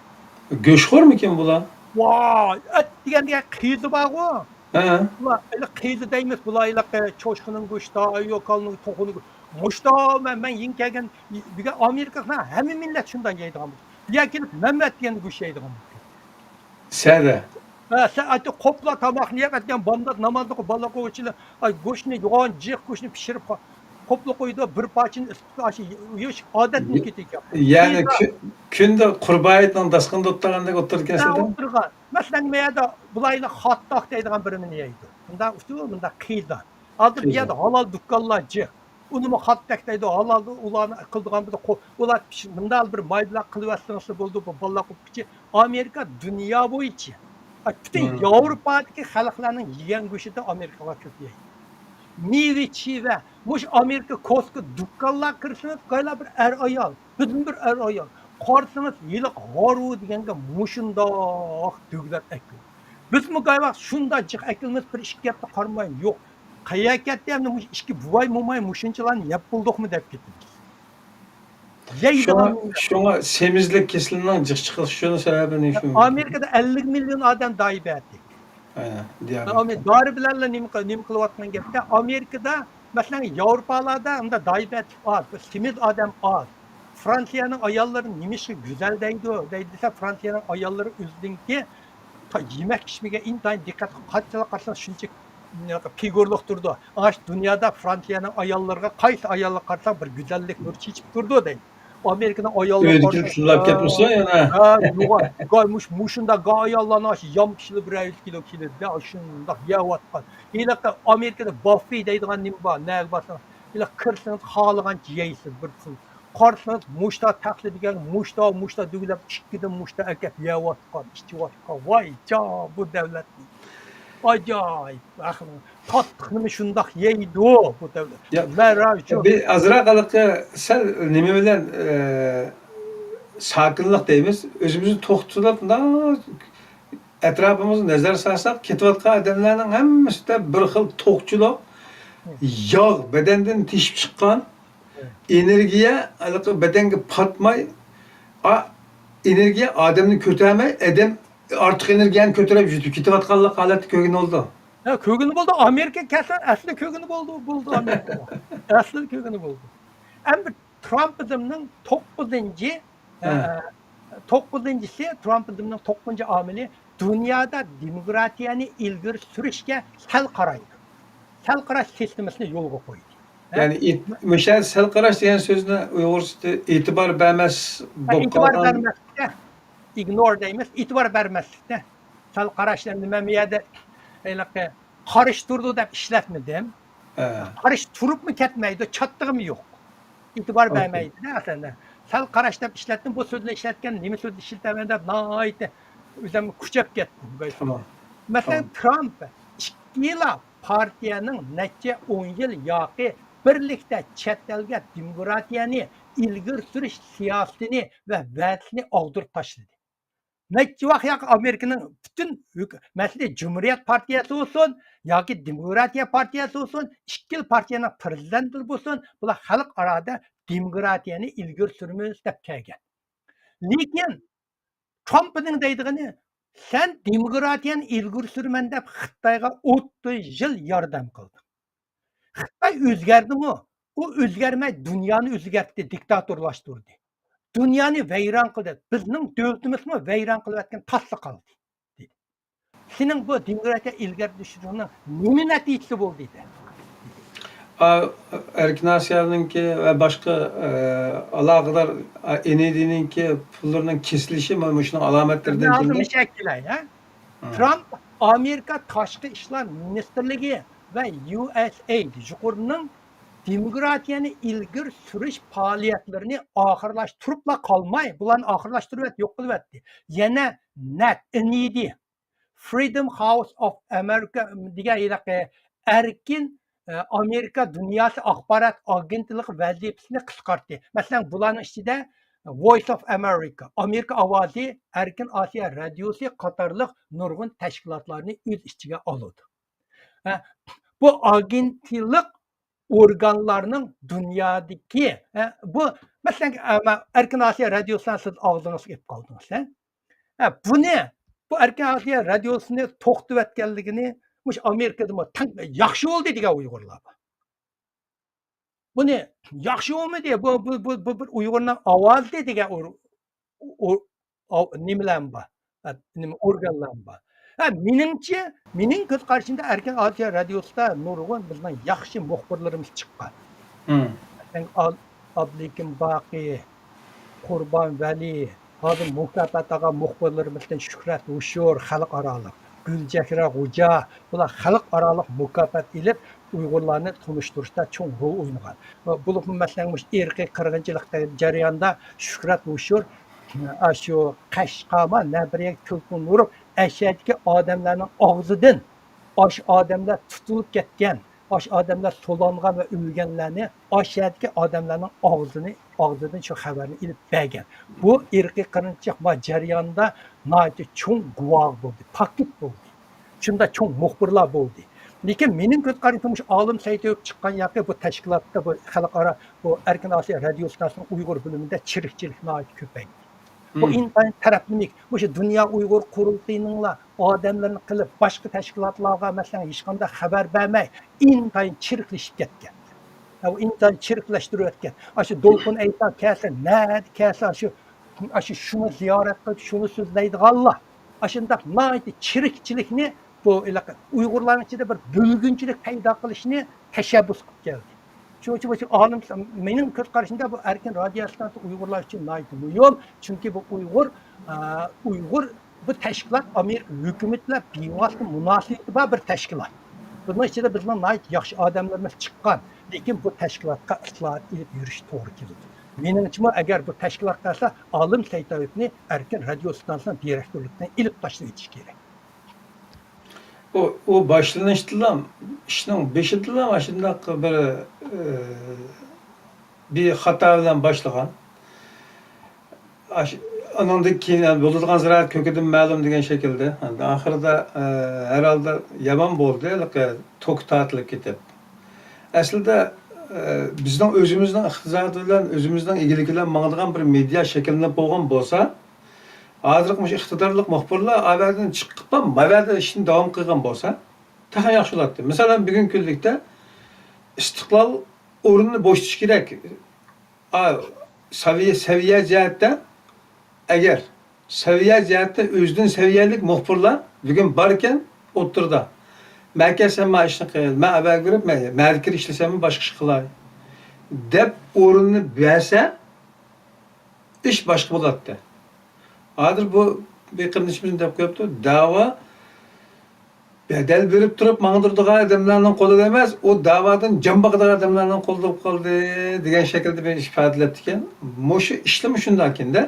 Göçxor mu kim bular? Vay, et degende kıydı var o. Hə. Ulan öyle kıydı deymiz, bulayla çoşkunun kuşta, yokalının tokunu muşta, ben yin kelgen, bir de Amerika'da hem millet şundan yeydi ama. Ya gelip Mehmet diyen kuş yeydi ama. Sədə. Sen artık kopla tabak niye etken bamda namazda ko balık o içine ay goşunu yoğun cık goşunu pişirip kopla koydu bir parçanın üstüne aşı yiyiş adet mi gidik ya. Yani künde qurbayetden dasqında oturganda otururken Ben sizde? oturgan. Mesela meyada bulayla hattak deydiğen birini niyeydi. Bunda usul bunda kıydı. Adı bir yerde halal dükkanlar cık. Onu mu hattak deydi halal ulanı kıldığan bir de ulan bunda bir maydılar kılıversinası buldu bu balık kopçı. Amerika dünya boyu için. Bütün Avrupa'daki halkların yiyen göçü de Amerika'ya kötüye. Mivi çive, muş Amerika koska dükkanlar kırsınız, gayla bir ayal, bütün bir ayal. Karsınız, yılık haru degenge muşunda dögler ekil. Biz mi gayla şundacık ekilimiz bir işki yaptı karmayın, yok. Kayaket deyemde muş işki buvay mumay muşunçalan yap bulduk mu dep gittiniz. Şuna semizlik kesilinen çıkış şunu sebebini şu. Amerika'da 50 milyon adam dayı ettik. Aynen. Daribilerle nim kılıvatman gerekti. Amerika'da mesela Avrupalarda onda daibet az, simiz adam az. Fransa'nın ayalları nimişi güzel deydi o. Deydiyse Fransa'nın ayalları üzdün ki yemek içmeye intayın dikkat kaççıla karşısında şunca figürlük durdu. Ağaç dünyada Fransa'nın ayallarına kayısı ayallar karşısında bir güzellik nur çiçip durdu deydi. Amerika'nın ayalları Öldürüp şunlar ketmişsin yani. Gaymış muşunda gayallarına aşı yam kişili bir ayet kilo de aşında yavatkan. İle Amerika'da Buffy deydiğen nim var, ne varsa. İle kırsınız halıgan yeysiz bir kıl. Karşınız muşta taklit edilen muşta düğülep çıkkıdan muşta erkek yavatkan, iştivatkan. Vay bu devlet. Acayip. Tatlıkını şundak yeydi o bu devlet. Bir azraqalıqqa sen nime bilen sakinlik deymiz. Özümüzü toxtulab etrafımızı nazar salsak ketayotgan adamlarning hammasida bir xil to'qchilik, yağ bedenden teshib chiqqan, energiya bedanga patmay, energiya odamni ko'tarmay, adam ortiq energiyani ko'tarib yurib ketayotganlik holati ko'rgan oldu. Ya kökünü buldu. Amerika kesin asli kökünü buldu Amerika. Asli kökünü buldu. Hem bir Trump'ın 9'uncusu Trump'ın 9. ameli dünyada demokratiyani ilgir sürüşke sel qaraydı. Sel qaraş sistemasini yolga koydu. Yani müşahit sel qaraş degan so'zni Uyg'urchada e'tibor bermas bo'lib İtibar qolgan. vermezse, ignore deymiz, itibar vermezse, sel qaraşlar nima miyada karıştırdı da işletmedim. Karıştırıp mı ketmeydi, çattığım yok. İtibar vermeydi de aslında. Sel qaraşdab işletdim, bu sözle işletken, nime sözle işletemedi, naayeti, özüm küçep getdim. Tamam. Mesela Trump, 2 yıla partiyanın neçe 10 yıl yağı birlikte chet elge demokratiyani ilgir sürüş siyasetini ve vəzini aldırıp taşladı. Neçe vaqt ya Amerika'nın bütün mesela Cumhuriyet Partiyası olsun, ya ki Demokratiya Partiyası olsun, 2 yıl partiyanın prezidenti olsun, bular halk arada demokratiyani ilgari suramiz deb kelgan. Lekin Trumpning deydigani sen demokratiyani ilgari suraman deb Xitoyga 30 yil yordam qilding. Xitoy o'zgardimi? U o'zgarmay dunyoni o'zgartdi, diktatorlashtirdi. Dunyoni vayron qildi. Bizning davlatimizmi vayron qilayotgan tasli qoldi. dedi. Sening bu demokratiya ilgari surishning nima natijasi bo'ldi dedi. Erkin Asya'nınki ve başka alakadar NAD'ninki pullarının kesilişi mi şunun alametlerinden Lazım kimde? şekilde ya. Trump Amerika Tashqi ishlar ministrligi va USAID yuqorining demokratiyani ilgari surish faoliyatlarini oxirlashtiribla qolmay, bularni oxirlashtirib yo'q qilyapti. Yana NAD, Freedom House of America degan erkin Amerika dunyosi axborot agentligi vazifasini qisqartdi. Masalan, bularning ichida Voice of America, Amerika ovozi, Erkin Osiyo radiosi qatorliq nurg'un tashkilotlarni o'z ichiga oladi. Bu agentlik organlarning dunyodagi bu masalan Erkin Osiyo radiosidan siz og'zingizga kelib qoldingiz. Buni bu Erkin Osiyo radiosini to'xtatganligini mush Amerikada yaxshi bo'ldi degan Uyg'urlar. Buni yaxshi bo'lmadi, bu bir Uyg'urning ovozi degan nimalar bor, nima organlar bor. Meningcha, mening ko'z qarashimda Erkin Osiyo radiosida nurg'un bizning yaxshi muxbirlarimiz chiqqan. Abdulikim Boqiy, Qurbon Vali, hozir mukofot olgan muxbirlarimizdan Shuhrat Ushur, xalqaro Gulchehra Xo'ja, bular xalqaro mukofot ilib Uyg'urlarni tunishtirishda cho'ng rol o'ynagan. Bo'lib masalan, irqiy qirg'inchilik jarayonida Shuhrat Ushur shu Qashqama Nabriya Kulqun urib, ashadagi odamlarning og'zidan odamlar tutilib ketgan, odamlar so'langan va o'lganlarni ashadagi odamlarning og'zidan shu xabarni ilib bergan. Bu irqiy qirg'inchilik jarayonida nihoyatda cho'ng guvoh bo'ldi, pakit bo'ldi. Shunda cho'ng muxbirlar bo'ldi. Lekin mening ko'z qarashim olim saytib chiqqan yoki bu tashkilotda bu xalqaro bu Erkin Osiyo radiosining Uyg'ur bo'limida chirikchilik nihoyat ko'paydi. Bu intayin taraflilik, o'sha dunyo Uyg'ur qurultiyining odamlarni qilib boshqa tashkilotlarga masalan hech qanday xabar bermay intayin chiriklashib ketgan. Bu intayin chiriklashtirayotgan. Shu Dolqin aytgan kelsa shu shuni ziyorat qilib shuni so'zlaydiganlar. Shunday nihoyat chirikchilikni bu Uyg'urlarning ichida bir bo'lgunchilik paydo qilishni tashabbus qilib keldi. Shuning uchun olim mening ko'z qarashimda bu Erkin radiosi Uyg'urlar uchun nihoyat muhim, chunki bu Uyg'ur bu tashkilot Amerika hukumati bilan bevosita munosabati bor bir tashkilot. Bunun ichida bizning nihoyat yaxshi odamlarimiz chiqqan, lekin bu tashkilotga islohot ilib yurish to'g'ri keladi. Meningcha agar bu tashkilot qilsa, olim Saytoyevni Erkin radiosidan direktorlikdan ilib tashlab ketish kerak. O başlanıştılar, işin beşintiler başında bir hata bilen başlagan. Anındaki bulduğun ziraat köküdün məlum degen şekilde. Ahırda herhalde yaman boldu, tok tatılıp ketip. Aslında bizden özümüzden iqtisadi bilen, özümüzden ilgili bilen mağdığan bir media şekilde bolgan bolsa, hazırlıkmış iqtidarlıq muxbirlar avvaldan chiqib, mavada ishni davom qilgan bo'lsa, taxan yaxshi bo'lardi. Masalan, bugun kunlikda istiqlol o'rnini bo'shatish kerak. Saviya jihatda agar saviya jihatda o'zidan saviyalik muxbirlar bugun bor ekan, o'tirda. Merkezsen ma ishni qil, ma avval kirib, markir ishlasam boshqa ish qilay deb o'rnini bersa, ish boshqa bo'lardi. Hozir bu bir qilmishimizni deb qo'yibdi. Da'vo bedel berib turib mangdirdigan odamlarning qo'lida emas, o da'vodan jambaqadigan odamlarning qo'lida qoldi degan shaklda bir ifodalabdi ekan. Mushu ishlami shundakinde?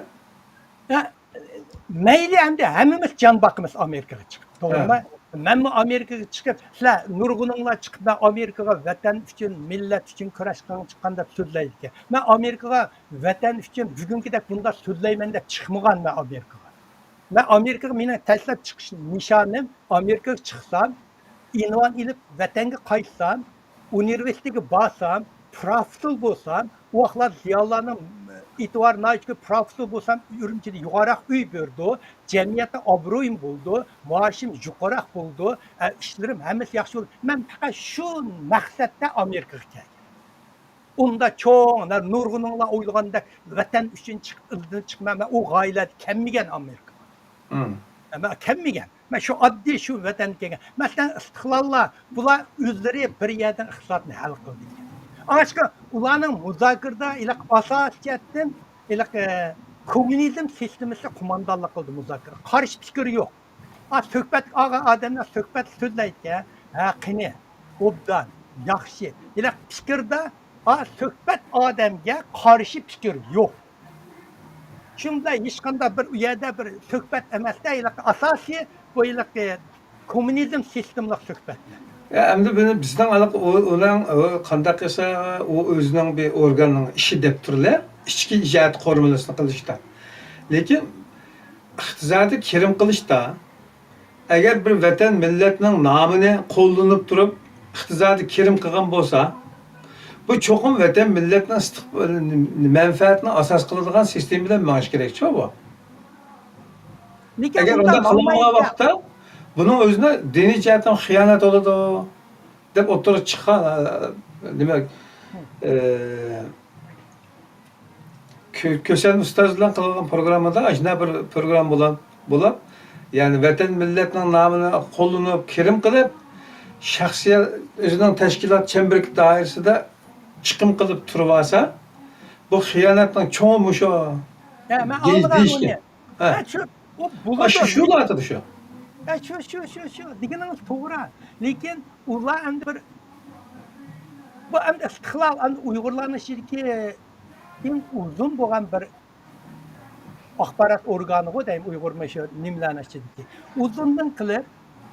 Mayli endi hammamiz jambaqimiz Amerikaga chiqib. To'g'rimi? Men Amerikaga chiqib, sizlar nurg'uninglar chiqib Amerikaga vatan uchun, millat uchun kurashgan chiqqan deb so'zlaydi. Men Amerikaga vatan uchun bugungidek bunda so'zlayman deb chiqmaganman Amerikaga. Men Amerikaga mening tashlab chiqish nishonim Amerikaga chiqsam, unvon ilib vatanga qaytsam, universitetiga borsam, professor bo'lsam, o vaxtlar ziyalılarning itibar nayçı professor bo'lsam Ürümçide yuqaraq uy berdi. Cemiyatda obro'yim bo'ldi, maoshim yuqaraq bo'ldi, ishlarim hammasi yaxshi bo'ldi. Men faqat shu maqsadda Amerikaga keldim. Unda cho'nglar nurg'uninglar o'ylagandek vatan uchun chiqman, men o g'oyalar kelmagan Amerika. Men kelmagan. Men shu oddiy shu vatan kelgan. Masalan, istiqlollar bular o'zlari bir yerdan iqtisodni hal qildi. Aşkı ulanın müzakirde ilak asasiyetten ilak komünizm sistemisi kumandanlık kıldı müzakir. Karşı fikir yok. Söhbet adamlar söhbet sözleydi ya. Kini, obdan, yaxşı. İlak fikirde söhbet adamga karşı fikir yok. Şimdi hiç kanda bir yerde bir söhbet emesde ilak asasi bu ilak komünizm sistemlik söhbet. Endi buni bizdan aniq ular qanday qilsa u o'zining bir organning ishi deb turlar, ichki ijod qo'rmalasini qilishda. Lekin iqtisodiy kirim qilishda agar bir vatan millatning nomini qo'llanib turib iqtisodiy kirim qilgan bo'lsa, bu cho'qim vatan millatning manfaatini asos qiladigan sistem bilan ma'nish kerak-ku bu. Agar unda qilmagan vaqtda bunun o'zini diniy jihatdan xiyonat bo'ladi deb o'tirib chiqqan demak Kösen ustoz bilan qilgan programmada ajna bir program bo'lib, ya'ni vatan millatning nomini qo'llanib, kirim qilib, shaxsiy o'zining tashkilot chemberlik doirasida chiqim qilib turib olsa, bu xiyonatning cho'mi shu. Men anladim. Shu latida shu. Şu, digininiz to'g'ri. Lekin ular endi bir bu endi istiqlol endi Uyg'urlarning ichidagi eng uzun bo'lgan bir axborot organi deyim Uyg'urlar shu nimlarning ichidagi. Uzundan qilib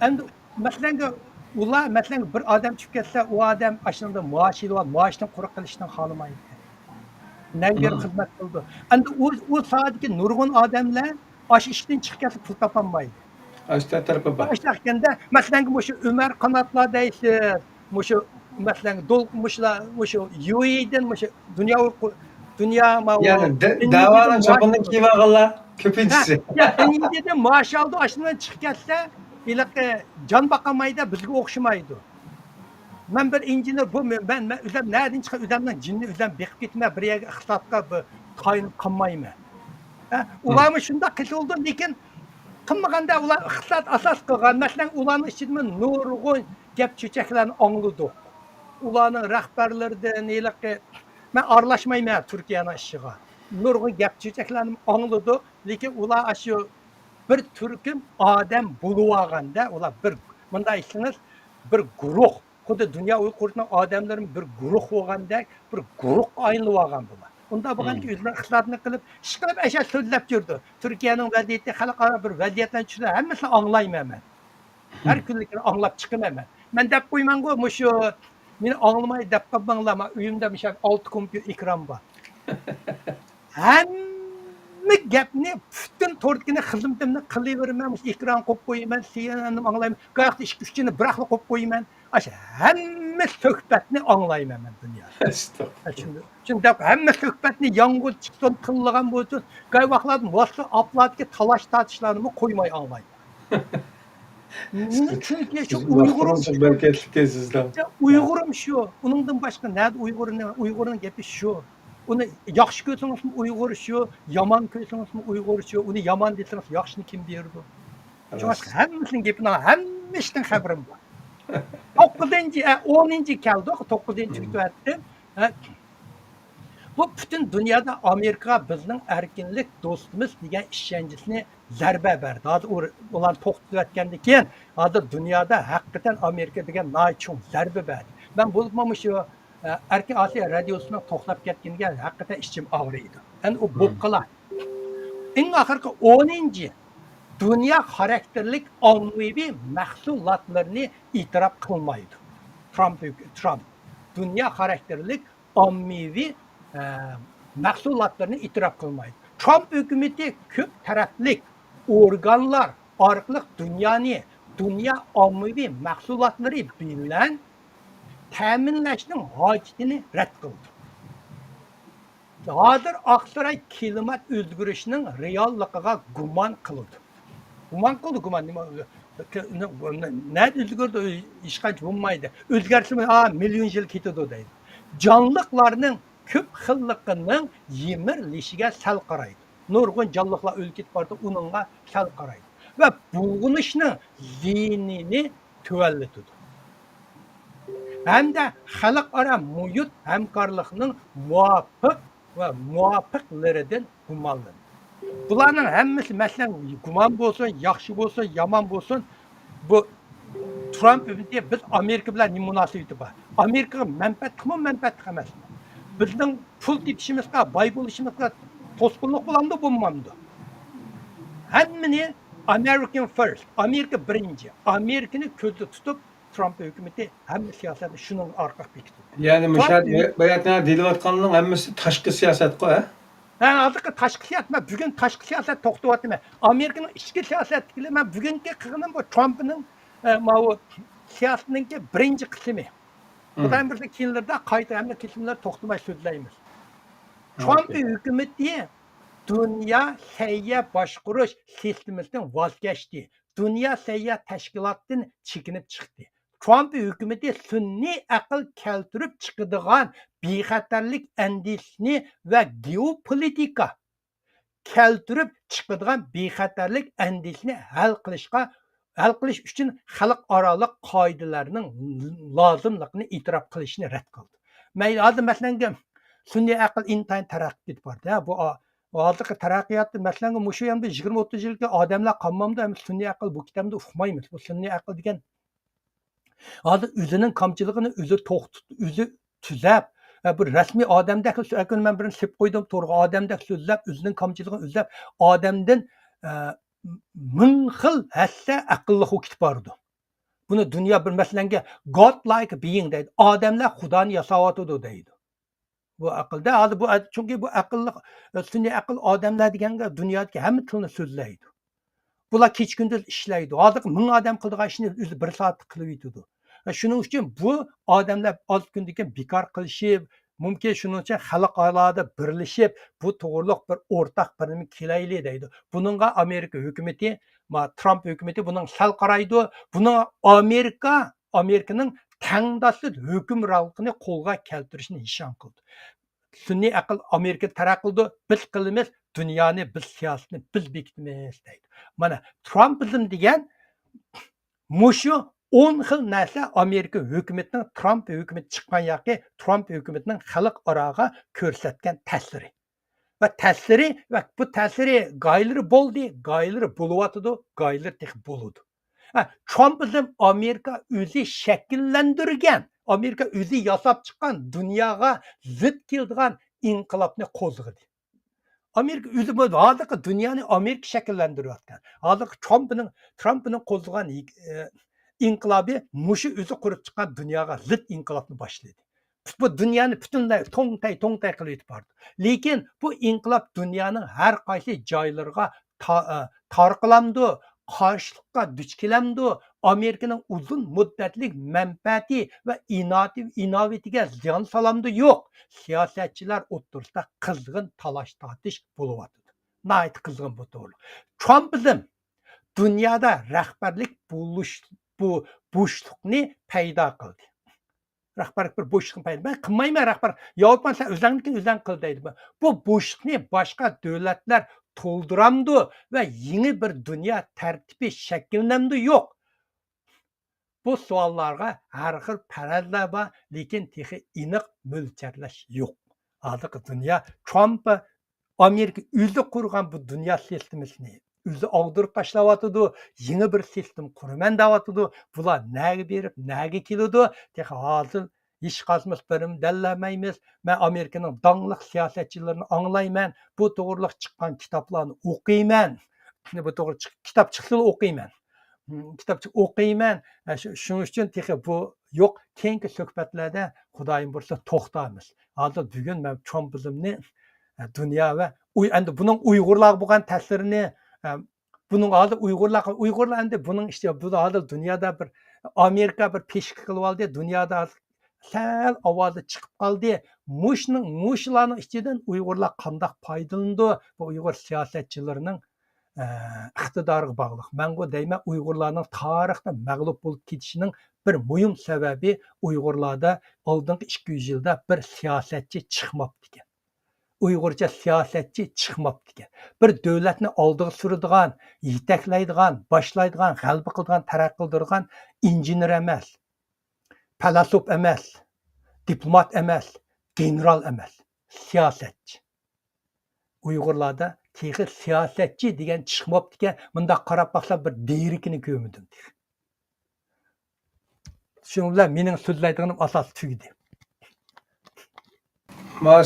endi masalan ular masalan bir odam chiqib ketsa, u odam aslında maosh olib, maoshdan quruq qilishni xohlamaydi. Nega xizmat qildi? Endi u soatdagi nurg'un odamlar ash ishdan chiqib ketsa pul topolmaydi. Ashta tarafı var. Başlarkende mesela şu Ömer Kanatlar değilse, şu mesela dolmuşlar, şu UAE'den şu dünya ma yani davanın çapını kim ağırlar? Köpüncüsü. Ya İngilizce'de maaş aldı, aşından çıkıp gelse, ilaki can bakamaydı, bizge okşamaydı. Ben bir incinir bu, ben üzem nereden çıkıp üzemden cinni üzem bekip gitme, bir yere ıksatka bir kayın kanmayım. Ulanmış şunda kısa oldu, lekin qilmaganda ular iqtisod asos qilgan. Masalan, ularning ichida nurg'un gap chechaklarni angladik. Ularning rahbarlaridan neliqi men aralashmayman Turkiyaning ishiga. Nurg'un gap chechaklarni angladik, lekin ular shu bir turkum odam bo'lib olganda, ular bir bunday aytsangiz bir guruh, xuddi dunyo Uyg'urning odamlari bir guruh bo'lgandek, bir guruh aylanib olgan bular. Unda bo'lganki o'zlari iqtisodni qilib, ish qilib ashyo so'zlab yurdi. Turkiyaning vaziyati xalqaro bir vaziyatdan tushsa, hammasini anglayman men. Har kunlikni anglab chiqaman men. Men deb qo'yman-ku, mushu meni anglamay deb qolmanglar, men uyimda misha 6 kompyuter ekran bor. Hamma gapni butun to'rtkini xizmatimni qilaveraman, ekran qo'yib qo'yaman, CNN anglayman, qayerda ish kuchini biraqli qo'yib qo'yaman. Asha hamma suhbatni anglayman men dunyoda. Shunda hamma suhbatni yong'oq chiqsin qilgan bo'lsin, qay vaqtlarda boshqa aplatga talash tortishlarni qo'ymay anglayman. Chunki shu Uyg'urim shu. Uningdan boshqa nada Uyg'urning gapi shu. Uni yaxshi ko'rsangizmi Uyg'ur shu, yomon ko'rsangizmi Uyg'ur shu. Uni yomon desangiz yaxshini kim berdi? Chunki hammasining gapidan hammasidan xabarim bor. 10-10 keldi, 9-chi kutayapti. Bu bütün dünyada Amerika bizning erkinlik do'stimiz degan ishonchisini zarba berdi. Hozir ular to'xtatgandan keyin hozir dunyoda haqiqatan Amerika degan nochung zarba berdi. Men bo'lmam shu Erkin Osiyo radiosini to'xtab ketganiga haqiqatan ichim og'riydi. Endi u bo'qqalar. Eng oxirgi 10-chi dünya xarakterlik ommaviy mahsulotlarni e'tirof qilmaydi. Trump dünya xarakterlik ommaviy mahsulotlarni e'tirof qilmaydi. Trump hukumati ko'p taraflik organlar orqali dunyo ommaviy mahsulotlari bilan ta'minlashning hojatini rad qildi. Hozir Oqsaroy klimat o'zgarishining realligiga gumon qiladi. Gumon nima? Ne o'zgardi? Hech qancha bo'lmaydi. O'zgarsa million yil ketadi deydi. Jonliqlarning ko'p xilligining yemirlishiga sal qaraydi. Nurg'un jonliqlar o'lib ketib bordi, uningga sal qaraydi. Va bulg'unishning zinini tuvallatadi. Hamda xalqaro muhit hamkorlikning muvofiqlaridan gumonlanadi. Bularning hammasi masalan gumon bo'lsin, yaxshi bo'lsin, yomon bo'lsin, bu Trump biz Amerika bilan nima munosabati bor? Amerikaga manfaat emas. Bizning pul tepishimizga, boy bo'lishimizga to'sqinlik bo'lamdi, bo'lmamdi. Hammani American first, Amerika birinchi. Amerikani ko'zda tutib Trump hukumati hamma siyosatni shuning orqaga bekitdi. Ya'ni bayatına deyilayotganning hammasi tashqi siyosatku, ha? Hozirgi tashqi siyosat, men bugun tashqi siyosat to'xtatyapman. Amerikaning ichki siyosatiga men bugungi qilganim bu Trumpning mana siyosatining birinchi qismi. Bundan bir keyinlarda qayta hamma kesimlar to'xtamay so'zlaymiz. Trump hukumati dünya sayya boshqarish sistemasidan voz kechdi. Dünya sayya tashkilotdan chekinib chiqdi. Trump hukumati sun'iy aql keltirib chiqadigan bexatarlik andishini va geopolitika keltirib chiqadigan bexatarlik andishini hal qilish uchun xalqaro qoidalarning lozimligini e'tirof qilishni rad qildi. Mayli, hozir masalan sun'iy aql intayin taraqqiyot bordi. Bu hozirgi taraqqiyotda masalan mushu ham 20-30 yilga odamlar qolmamdi, ham sun'iy aql bu kitobda uqmaymiz. Bu sun'iy aql degan hozir o'zining kamchiligini o'zi o'zi tuzab, bir rasmiy odamdek men birini sep qo'ydim to'g'ri, odamdek so'zlab, o'zining kamchiligini o'zlab, odamdan ming xil hassa aqlli ketib bordi. Buni dunyo bir masalanga God like being deydi. Odamlar Xudoni yasayotdi deydi. Bu aqlda hozir bu chunki bu aqlli sun'iy aql odamlar deganga dunyodagi hamma tilni so'zlaydi. Bular kecha kunduz ishlaydi. Hozir 1000 odam qildigan ishni o'zi 1 soatda qilib yetadi. Shuning uchun bu odamlar oz kundan bekor qilishib, mumkin shuning uchun xalqaro birlashib, bu to'g'riliq bir o'rtaq birimi kelayli deydi. Buningga Amerika hukumati, Trump hukumati buning sal qaraydi. Buni Amerikaning tangdoshli hukmronligini qo'lga keltirishni nishon qildi. Sun'iy aql Amerika taraqqildi, biz qilamiz, dunyoni biz siyosatni biz bekitamiz deydi. Mana Trumpizm degan mushu 10 xil narsa Amerika hukumatining Trump hukumati chiqqan yoki Trump hukumatining xalqaroga ko'rsatgan ta'siri. Va bu ta'siri gaylari bo'ldi, gaylari bo'lyotdi, gaylari tek bo'ladi. Trumpizm Amerika o'zi shakllantirgan, Amerika o'zi yasab chiqqan dunyoga zid keladigan inqilobni qo'zg'adi. Amerika o'zi bu hozirgi dunyoni Amerika shakllantirayotgan. Hozirgi Trumpning qo'zg'agan inqilobi mushu o'zi qurib chiqqan dunyoga zid inqilobni boshladi. Bu dunyoni butunlay to'ngtay qilib yetib bordi. Lekin bu inqilob dunyoning har qaysi joylariga tarqalamdi, qarshilikqa duch kelamdi. Amerikaning uzun muddatlik manfaati va inovatiga ziyon solamdi yo'q. Siyosatchilar o'rtasida qizg'in talash tortish bo'lyapti. Nayt qizg'in bu to'g'ri. Trumpizm dunyoda rahbarlik bu bo'shliqni paydo qildi. Rahbarlik bir bo'shliqni paydo. Men qilmayman rahbar. Yo'qman sen o'zing qil deydi. Bu bo'shliqni boshqa davlatlar to'ldiramdi va yangi bir dunyo tartibi shakllanadi yo'q. Bu savollarga har xil farazlar bor, lekin texi aniq mo'ljallash yo'q. Hozirgi dunyo Trump Amerika o'zi qurgan bu dunyo sistemasini o'zi og'dirib tashlayotdi, yangi bir sistem quraman deyotdi. Bular nega berib, nega keladi? Texi hozir hech qazimiz birim dallamaymiz. Men Amerikaning dongliq siyosatchilarini anglayman. Bu to'g'riliq chiqqan kitoblarni o'qiyman. Bu to'g'ri kitob chiqsa o'qiyman. Kitobcha o'qiyman. Shuning uchun texi bu yo'q. Keyingi suhbatlarda Xudoyim bo'lsa to'xtaymiz. Hozir bugun men Trumpizmni dunyo va endi buning Uyg'urlar bo'lgan ta'sirini buning hozir Uyg'urlar endi buning bu hozir dunyoda bir Amerika bir peshqa qilib oldi. Dunyoda sal ovozi chiqib qoldi. Mushlarning ichidan Uyg'urlar qanday foydalandi? Bu Uyg'ur siyosatchilarining iqtidoriga bog'liq. Men bu deyman, Uyg'urlarning tarixda mag'lub bo'lib ketishining bir muhim sababi Uyg'urlarda oldingi 200 yilda bir siyosatchi chiqmabdi ekan. Uyg'urcha siyosatchi chiqmabdi ekan. Bir davlatni oldiga suradigan, yetaklaydigan, boshlaydigan, g'alaba qiladigan, taraqqiy qiladigan injener emas, falasuf emas, diplomat emas, general emas, siyosatchi. Uyg'urlarda texi siyosatchi degan chiqmabdi ekan. Bunda qarab baqsa bir derikini ko'rmadim. Shuning bilan mening so'zlaydiganim asos tugdi.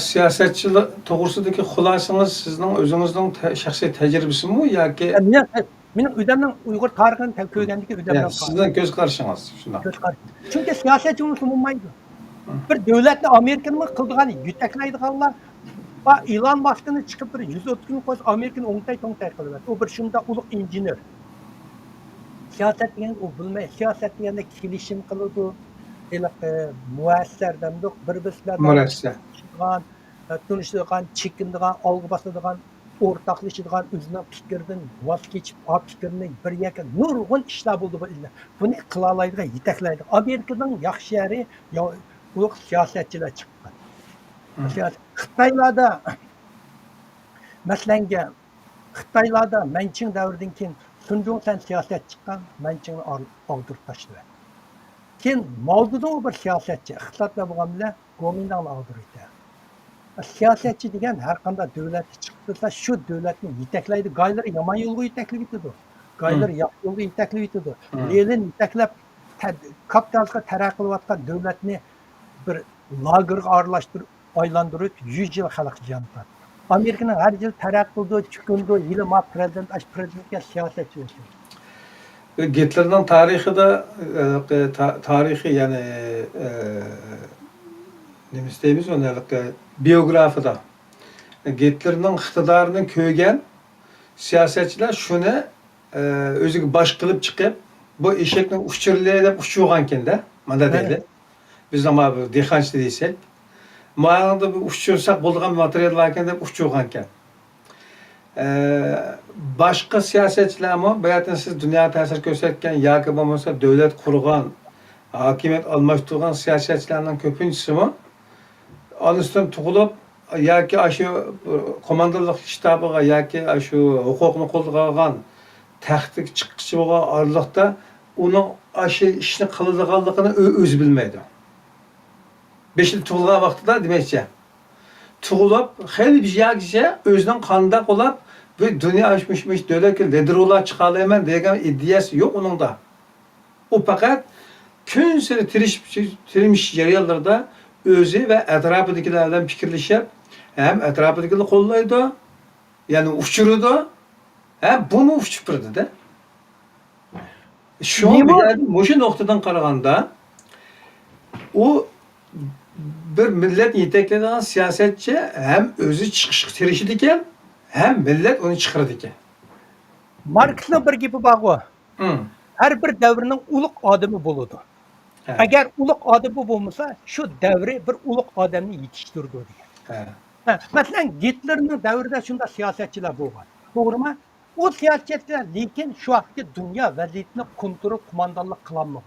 Siyasetçilik to'g'risidagi xulosangiz sizning o'zingizning shaxsiy tajribasimi yoki Mening o'zimning Uyg'ur tarixini ko'rgandagi o'zimning sizning ko'z qarashingiz shunday? Chunki siyosatchi bo'lmaydi. Bir davlatni Amerikani qildigan, yetaklaydiganlar va Elon Musk'ni chiqib bir 130 kun qo'ysa Amerikani o'ngtay qiladi. U bir shunda ulug' injener. Siyosat degan u bilmay, siyosat deganda kelishim qiladi. Muassar demdik, bir-birlar tunishadigan, chekinadigan, olg'a bosadigan, o'rtoqlashadigan, o'zining fikridan voz kechib, fikrini bir yakan nurg'un ishlar bo'ldi bu illar. Buni qila oladigan, yetaklaydi. Amerikaning yaxshi yeri ulug' siyosatchilar chiqqan. Xitoylarda masalan, Xitoylarda Manching davridan keyin Sun Yat-sen siyosat chiqqan, Manchingni oldirib tashladi. Keyin Mao Zedong bir siyosatchi, iqtisodda bo'lgan bilan Kuomintangni oldirdi. Siyosatchi degan har qanday davlatni chiqsa, shu davlatni yetaklaydi. Gaylar yomon yo'lga yetaklayib yetadi. Gaylar yaxshi yo'lga yetaklayib yetadi. Lenin yetaklab kapitalga taraqqiy qilayotgan davlatni bir lagerga aralashtirib, aylantirib 100 yil xalq jon tortdi. Amerikaning har yil taraqqiy qildi, chiqindi, yili prezidentga siyosatchi bo'ldi. Gitlerning tarixida tarixiy ya'ni nima deymiz uni biografida Gitlerning iqtidorini ko'rgan siyosatchilar shuni o'ziga bosh qilib chiqib, bu eshakni uchirli deb uchirgan ekanda, mana deydi. Biz nima bu dehqonchilik deysak, mana bu uchirsak bo'lgan materiallar ekan deb uchirgan ekan. Başqa siyosatchilarmi bu yerdan siz dunyo ta'sir ko'rsatgan yoki bo'lmasa davlat qurgan, hokimiyat almashtirgan siyosatchilarning ko'pinchisi onisidan tug'ilib yoki shu qo'mondonlik shtabiga yoki shu huquqni qo'llagan taxtga chiqqichi bo'lgan oraliqda uning shu ishni qiladiganligini o'zi bilmaydi. 5 yil tug'ilgan vaqtida demakchi tug'ilib xeyli bir yerga o'zining qanday qilib bu dunyo aşmış davlatga liderlar chiqa olaman degan ideyasi yo'q uningda. U faqat kun sari tirimish jarayonlarida o'zi va atrofidagilar bilan fikrlashib, ham atrofidagilarni qo'llaydi, ya'ni uchiradi, ham buni uchib turadi-da. Shu nuqtadan qaraganda u bir millat yetaklaydigan siyosatchi ham o'zi chiqishga tirishadi ekan, hem millet onu çıkardı ki. Marks'ın bir gibi bağı. Her bir devrinin uluk adamı buludu. Eğer uluk adamı bulmasa, şu devri bir uluk adamını yetiştirdi diye. Mesela Hitler'in devrinde şunda siyasetçiler bu var. Doğru mu? O siyasetçiler lekin şu anki dünya vaziyetini kontrol kumandanlık kılanmıyor.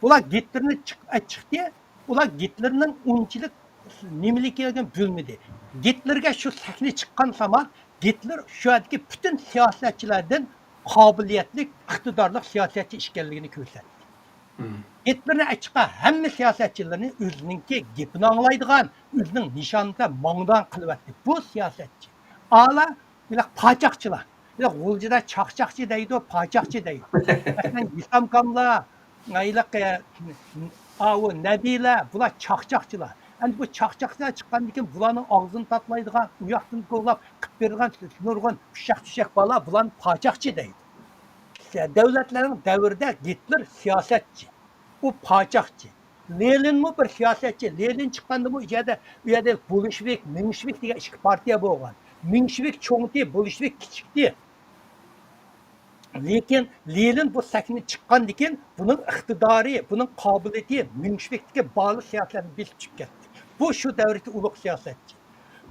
Ular Hitler'in çıktı, ular Hitler'in unchilik nimaligini bilmedi. Hitlerga shu sahne chiqqan zaman Hitler shu yerdagi butun siyosatchilardan qobiliyatli, iqtidorli siyosatchi ekanligini ko'rsatdi. Hitlerni aytishqa hamma siyosatchilarni o'zininki gapini anglaydigan, o'zining nishonida mangdan qilyapti. Bu siyosatchi. Ala bular pochaqchilar. Bular g'uljida chaqchaqchi deydi, pochaqchi deydi. Masalan, Isamkamlar, Nabila, bular chaqchaqchilar. Yani bu çaqçaqlar çıqqandan keyin bularning og'zini tatmaydigan, u yoqdan qo'llab qilib bergan nurg'un tushak bala bularni pochaqchi deydi. Davlatlarning davrida Hitler siyosatchi, u pochaqchi. Leninmi bir siyosatchi. Lenin chiqqanda bu yerda Bolshevik, Menshevik degan ikki partiya bo'lgan. Menshevik cho'ngti, Bolshevik kichikdi. Lekin Lenin bu sakni chiqqandan keyin buning iqtidori, buning qobiliyati münşvikdagi bog'liq siyosatlarni belgitib ketdi. Bu shu davrdagi ulug' siyosatchi.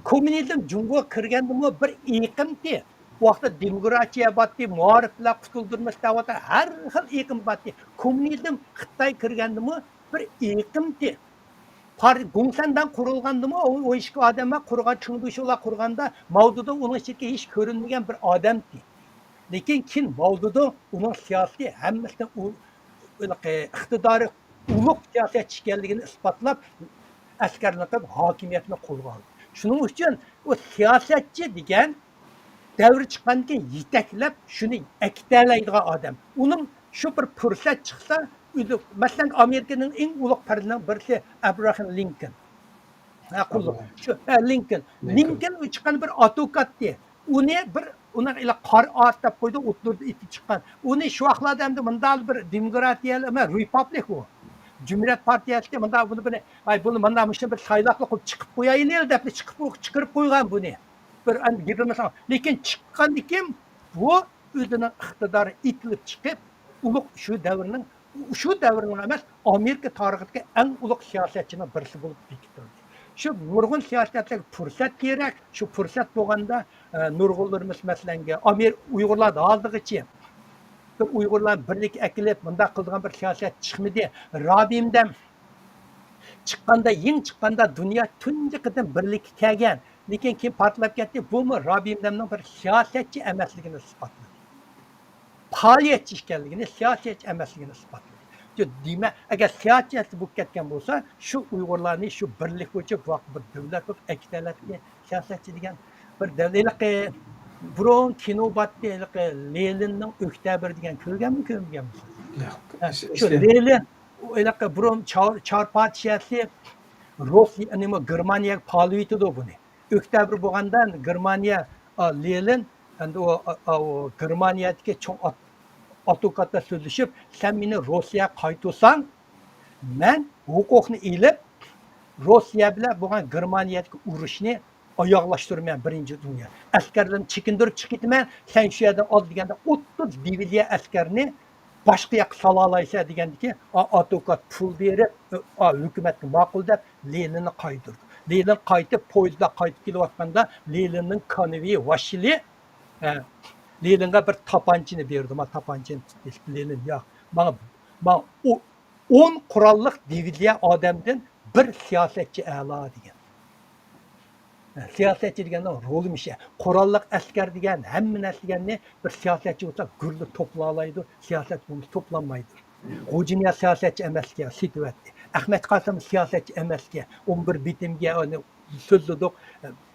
Kommunizm Jungoga kirgandimi bir iqimdi. Bu vaqtda demokratiya batdi, muariflar qutuldirmish davlatlar har xil iqim batdi. Kommunizm Xitoy kirgandimi bir iqimdi. Gongsandan qurilgandimi o ishki odamlar qurgan, Chungdushular qurganda Mavdudo uning ichiga hech ko'rinmagan bir odamdi. Lekin keyin Mavdudo uning siyosiy hammasidan iqtidori ulug' siyosatchi ekanligini isbotlab askarlarni qilib hokimiyatni qo'lga oldi. Shuning uchun o siyosatchi degan davri chiqqandan keyin yetaklab shuni aktalaydigan odam. Uning shu bir fursat chiqsa, masalan Amerikaning eng ulug' farzlaridan birisi Abraham Lincoln. Şu Lincoln. Lincoln chiqqan bir advokatdi. Uni bir ila qor ortab qo'ydi, o'ttirdi iti chiqqan. Uni shu vaqtlarda hamda bunday bir demokratiyalar emas, republik u. Cumhuriyet Partiyasi bunday buni bunday bir saylaqli qilib chiqib qo'yaylik deb chiqirib qo'ygan buni. Bir girmasam. Lekin chiqqandan keyin bu o'zining iqtidori itilib chiqib, ulug' shu davrning emas, Amerika tarixidagi eng ulug' siyosatchining birisi bo'lib bekitildi. Şu nurg'un siyosatlarga fursat kerak. Shu fursat bo'lganda nurg'unlarimiz masalan Uyg'urlar hozirgacha bir Uyg'urlar birlik akilib bunday qilgan bir siyosat chiqmadi. Robimdan chiqqanda, eng chiqqanda dunyo tunji qidim birlikka kelgan. Lekin keyin portlab ketdi. Bumi Robimdanning bir siyosatchi emasligini isbotladi. Faoliyatchi ekanligini, siyosatchi emasligini isbotladi. Demak, agar siyosatchi bo'lib ketgan bo'lsa, shu Uyg'urlarni shu birlik bo'yicha bir davlat bo'lib aktalatga siyosatchi degan bir davlatlik biron kino batdi, Leninning Oktyabr degan ko'rganmisiz? Yo'q. Shu Lenin biron Char partiyasi Rossiya, Germaniyaga palvitdi buni. Oktyabr bo'lgandan Germaniya Lenin endi o Germaniyadagi cho'ng advokatlar so'zlashib, sen meni Rossiyaga qaytarsang, men huquqni ilib Rossiya bilan bo'lgan Germaniyadagi urushni oyoqlashtirmayman birinchi dunyo. Askarlarni chekindirib chiqitaman, sen shu yerdan ol deganda 30 diviziya askarni boshqa yoqqa sala olaysan degandiki, advokat pul berib, hukumatga ma'qul deb Leninni qaytirdi. Lenin qaytib poyezdda qaytib kelayotganda Leninning konvoyi vashili Leninga bir tapanchini berdi. Ma tapanchini tutdi. Lenin yo'q. Mana 10 qurolliq diviziya odamdan bir siyosatchi a'lo degan. Siyosatchi deganda rolimish. Qurolliq askar degan hamma narsalarni bir siyosatchi bo'lsa gurli to'pla oladi. Siyosat bunu toplanmaydi. Xo'jiniya siyosatchi emasga situatdi. Ahmed Qosim siyosatchi emasga 11 bitimga uni so'zladik.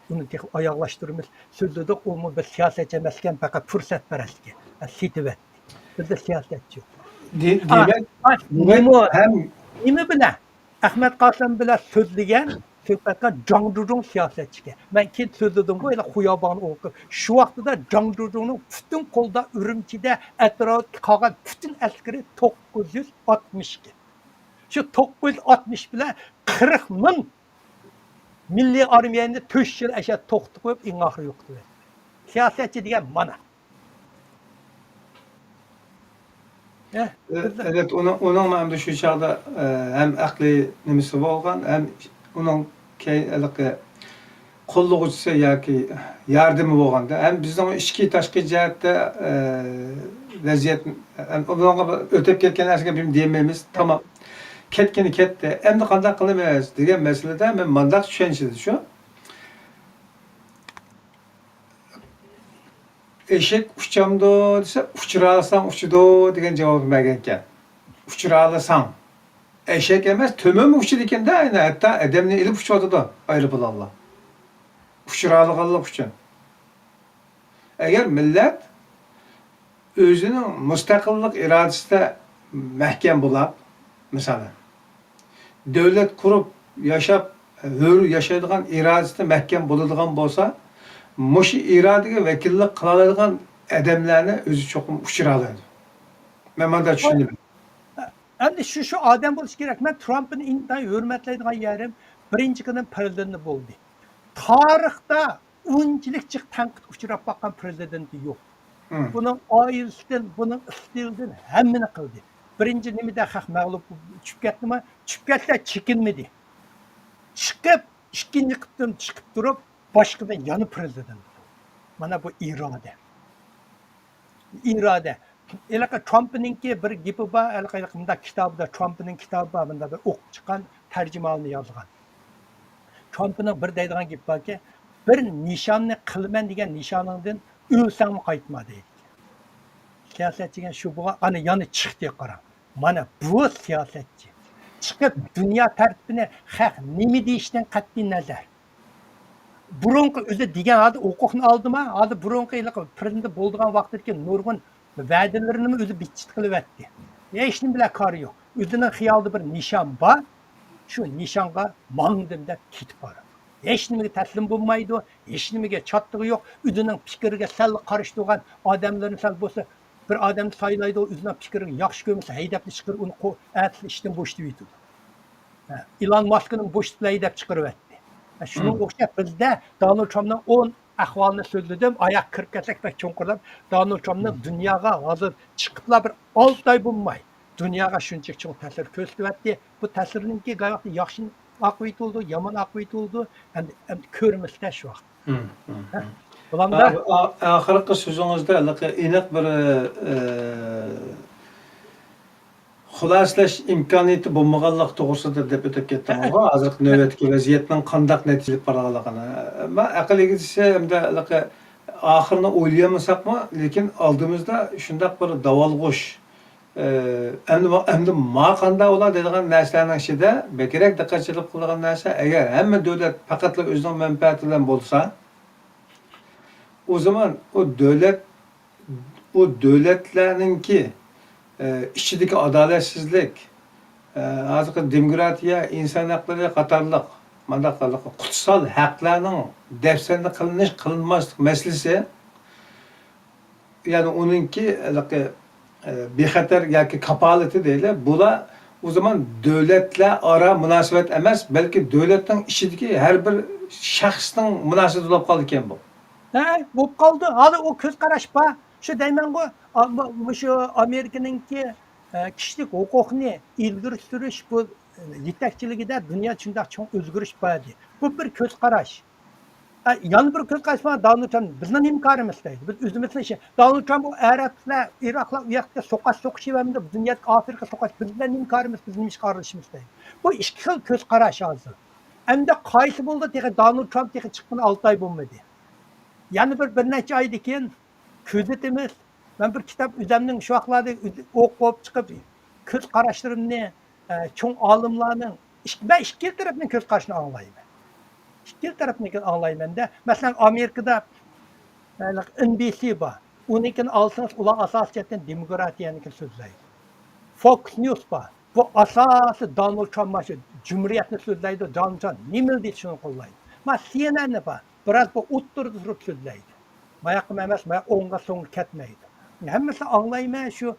Uni oyoqlashtiramiz. So'zladik, u bir siyosatchi emaskan, faqat fursatparastga situatdi. Bizda siyosatchi yo'q. Demak, ham nima bilan Ahmed Qosim bilan so'zlagan ko'patdan Zhang Zhuzhong siyosatchiga. Men keyin so'zladim bu xuyobon o'qib. Shu vaqtida Zhang Zhuzhongning butun qo'lda Urumchida atrofga qolgan butun askari 962. Shu 960 bilan 40 ming milliy armiyani 3 yil asha to'xtatib qo'yib, eng oxiri yo'qdi. Siyosatchi degan mana. Evet, onun hem şu çağda hem akli nimisi bo'lgan, hem onun qo'llovchisi yoki yordami bo'lganda, ham bizning ichki tashqi jihatda vaziyat unga o'tib ketgan narsaga biz demaymiz. Tamam. Ketgani ketdi. Endi qanday qilamiz degan masalada men mandaq tushunchim shu. Eşek uçamdı dese uçuralasan uçudu degan javob bergan ekan. Uçuralasan. Eşek emas, tömön uçudu ekan da, ayni hatta adamni ilib uçyapti da, ayrı bilallah. Uçuralaganlik uchun. Agar millat o'zining mustaqillik irodasida mahkam bo'lib, masalan, davlat qurib, yashab, hur yashaydigan irodasida mahkam bo'ladigan bo'lsa, Moşi iradəyə vəkillik qılalaydigan adamlarni özü çoxum uçura oladi. Men mana tushundim. Endi shu odam bo'lish kerak. Men Trumpni intayin hurmatlaydigan yerim birinchi qadam prezidenti bo'ldi. Tarixda unchilik tanqid uchrab boqqan prezidenti yo'q. Hı. Bunun oilasidan, bunun istilidan hammani qildi. Birinchi nimada haq mag'lub tushib ketdimi? Tushib ketsa chekinmadi. Chiqib, ikkinchi qitim chiqib turib, boshqadan yana prezident bo'ldi. Mana bu iroda. Iroda. Elaqa Trumpninki bir gapi bor, elaqa bunda kitobda Trumpning kitobi bor, bunda bir o'qib chiqqan tarjimonini yozgan. Trumpning bir deydigan gapi borki, bir nishonni qilaman degan nishoningdan o'lsang qaytma deydi. Siyosatchiga shu bo'lgan, ana yana chiqdi qarang. Mana bu siyosatchi. Chiqib dunyo tartibini haq nima deyishdan qat'iy nazar. Burunqi o'zi degan hali huquqni oldimi? Hali burunqi prezident bo'lgan vaqtdagi nurg'un va'dalarini o'zi bichit qilyapti. Hech nima bilan kori yo'q. O'zining xiyolida bir nishon bor. Shu nishonga mangdim deb ketib boradi. Hech nimaga taslim bo'lmaydi, hech nimaga chattig'i yo'q. O'zining fikriga sal qarshi turgan odamlarni sal bo'lsa bir odamni saylaydi, o'zining fikriga yaxshi ko'rmasa haydab chiqarib uni ishdan bo'shatib yutadi. Elon Musk'ning bo'shatib haydab chiqaryapti. Shuning o'xshab bizda Donald Trumpning 10 ahvolini so'zladim, oyoq kirkasak va cho'nqirlab Donald Trumpning dunyoga hozir chiqiblar bir 6 oy bo'lmay dunyoga shunchalik cho'ng ta'sir ko'rsatyapti. Bu ta'sirninki g'oyatda yaxshi oqibati bo'ldi, yomon oqibati bo'ldi. Endi ko'rmasda shu vaqt. Bulamda oxirgi so'zingizda aniq bir xuloslash imkoniyati bo'lmaganlik to'g'risida deb o'tib ketdingiz. Hozirgi navbatdagi vaziyatning qanday natijaga borganligini. Men aqliga desa, hamda oxirini o'ylayolmasakmi, lekin oldimizda shunday bir davolg'ush endi ma qanday bo'ladi deydigan narsalarning ichida bekrak diqqatchilik qiladigan narsa, agar hamma davlat faqat o'zining manfaati bilan bo'lsa, o zaman o davlatlarninki ichidagi adolatsizlik, hozirgi demokratiya, inson haqlari qatorliq mana qutsal haqlarning dafsanda qilinish qilinmaslik masalasi, ya'ni uninki bexatar yoki kapolati deydi. Bular o zaman davlatlar aro munosabat emas, balki davlatning ichidagi har bir shaxsning munosabati bo'lib qoldi ekan bu. Bo'lib qoldi. Hali o ko'z qarash bor. Shu deyman-ku, shu Amerikaninki kishilik huquqni ilgari surish bu yetakchiligida dunyo shunday cho'ng o'zgarish bo'ladi. Bu bir ko'z qarash. Yana bir ko'z qarash bor. Donald Trump bizning imkonimiz deydi. Biz o'zimizning ishi. Donald Trump bu Arablar, Iroqlar u yoqda so'qash-so'qishyapti. Dunyoda Afrika so'qash bizning imkonimiz, bizning ish qarashimiz deydi. Bu ikki xil ko'z qarash hozir. Endi qaysi bo'ldi? Donald Trump chiqqan 6 oy bo'lmadi. Yani bir neçe aydan keyin kuzatamiz. Ben bir kitap o'zimning shu vaqtlarda o'qib chiqib ko'z qarashlarimni cho'ng olimlarning ben ikki tarafning ko'z qarashini anglayman. İki tarafni anglaymanda, masalan Amerikada NBC bor. Unikini olsangiz ular asosiyatdan demokratiyani so'zlaydi. Fox News bor. Bu asosi Donald Trump shu jumhuriyatni so'zlaydi. Donald Trump nima deydi shuni qo'llaydi. Mas CNN bor. Biraz bu o'ttirib turib so'zlaydi. Mayaqim emas, o'ngga so'ng ketmaydi. Hammasi anglayman shu.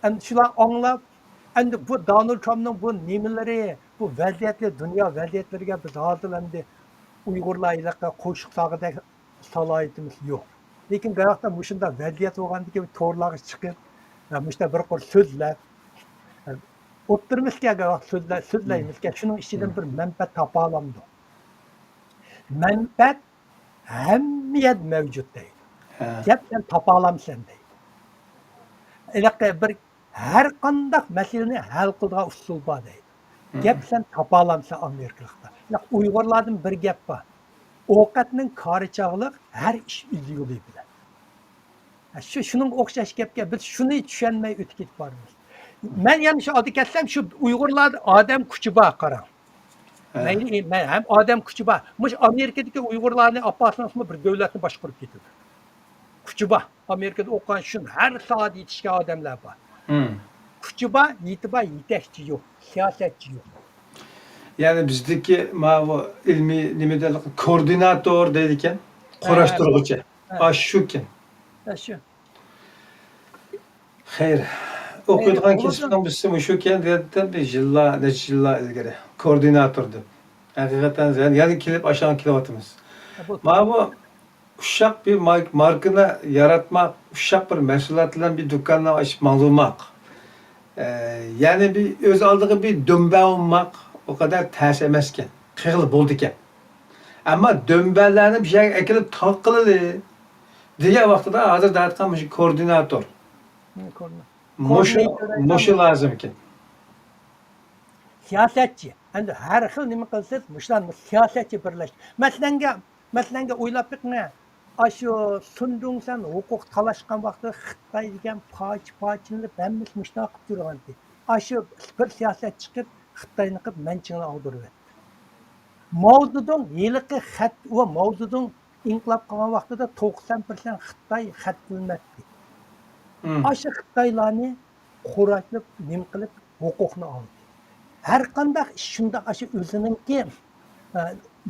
Endi shular anglab, endi bu Donald Trumpning bu nimalari, bu vaziyatli dunyo vaziyatlariga biz hozir endi Uyg'urlarga qo'shiq sag'idek salohiyatimiz yo'q. Lekin g'ayratda mushunda vaziyat bo'lgandiki to'g'rilarga chiqib, mushunda bir qor so'zlab o'ttirmizga so'zlaymizga shuning ichidan bir manfaat topa olamiz. Manfaat hamiyat mavjud deydi. Gap sen topa olamsan deydi. Iliqqa bir har qanday masalani hal qiladigan usul bor deydi. Gap sen topa olamsan Amerikalikda. Uyg'urlardan bir gap bor. Ovqatning qorichog'liq har ish o'z yo'li bilan. Shuning o'xshash gapga biz shuni tushunmay o'tib ketib boramiz. Men yana shu oldi ketsam shu Uyg'urlar odam kuchi bor qarang. Men ham odam kuchi bor. Mush Amerikadagi Uyg'urlarni opasmasmi bir davlatni boshqarib ketadi. Kuchi bor. Amerikada o'qigan shun har soat yetishgan odamlar bor. Kuchi bor, yetakchi yo'q, siyosatchi yo'q. Yani bizdeki bu ilmi nimede koordinator deydi ekan, qurashtiruvchi. Shu ekan. Shu. Xayr. O'qiydigan kesibdan bizsa shu ekan dedi, biz yillar ilgari koordinator deb. Haqiqatan yani kelib aşağı kelyapmiz. Bu uşak bir markını yaratmak, uşak bir mesulatla bir dükkanını açıp mağdurmak. Yani bir öz aldığı bir dömbe olmak o kadar ters emezken. Kıyılı boldu ki. Ama dömbelerini bir şey ekilip takılı diye vakti da hazır dağıtkan bir koordinatör. Moşu lazım ki. Siyasetçi. Endi her xil nima qilsangiz, mushlarni siyasetçi birlash. Masalanga o'ylab biqma. Aşu sundungsan huquq talashgan vaqtda Xitoy degan pochini hammasi mushtaq qilib yurgandi. Aşu bir siyaset chiqib Xitoyni qilib manchini oldirib. Mao Zedong yiliqi xat va Mao Zedong inqilob qilgan vaqtida 90% Xitoy xat bilmasdi. Aşu Xitoylarni qo'raklab, nim qilib huquqni oldi. Her qandaq shunda aşı o'zininki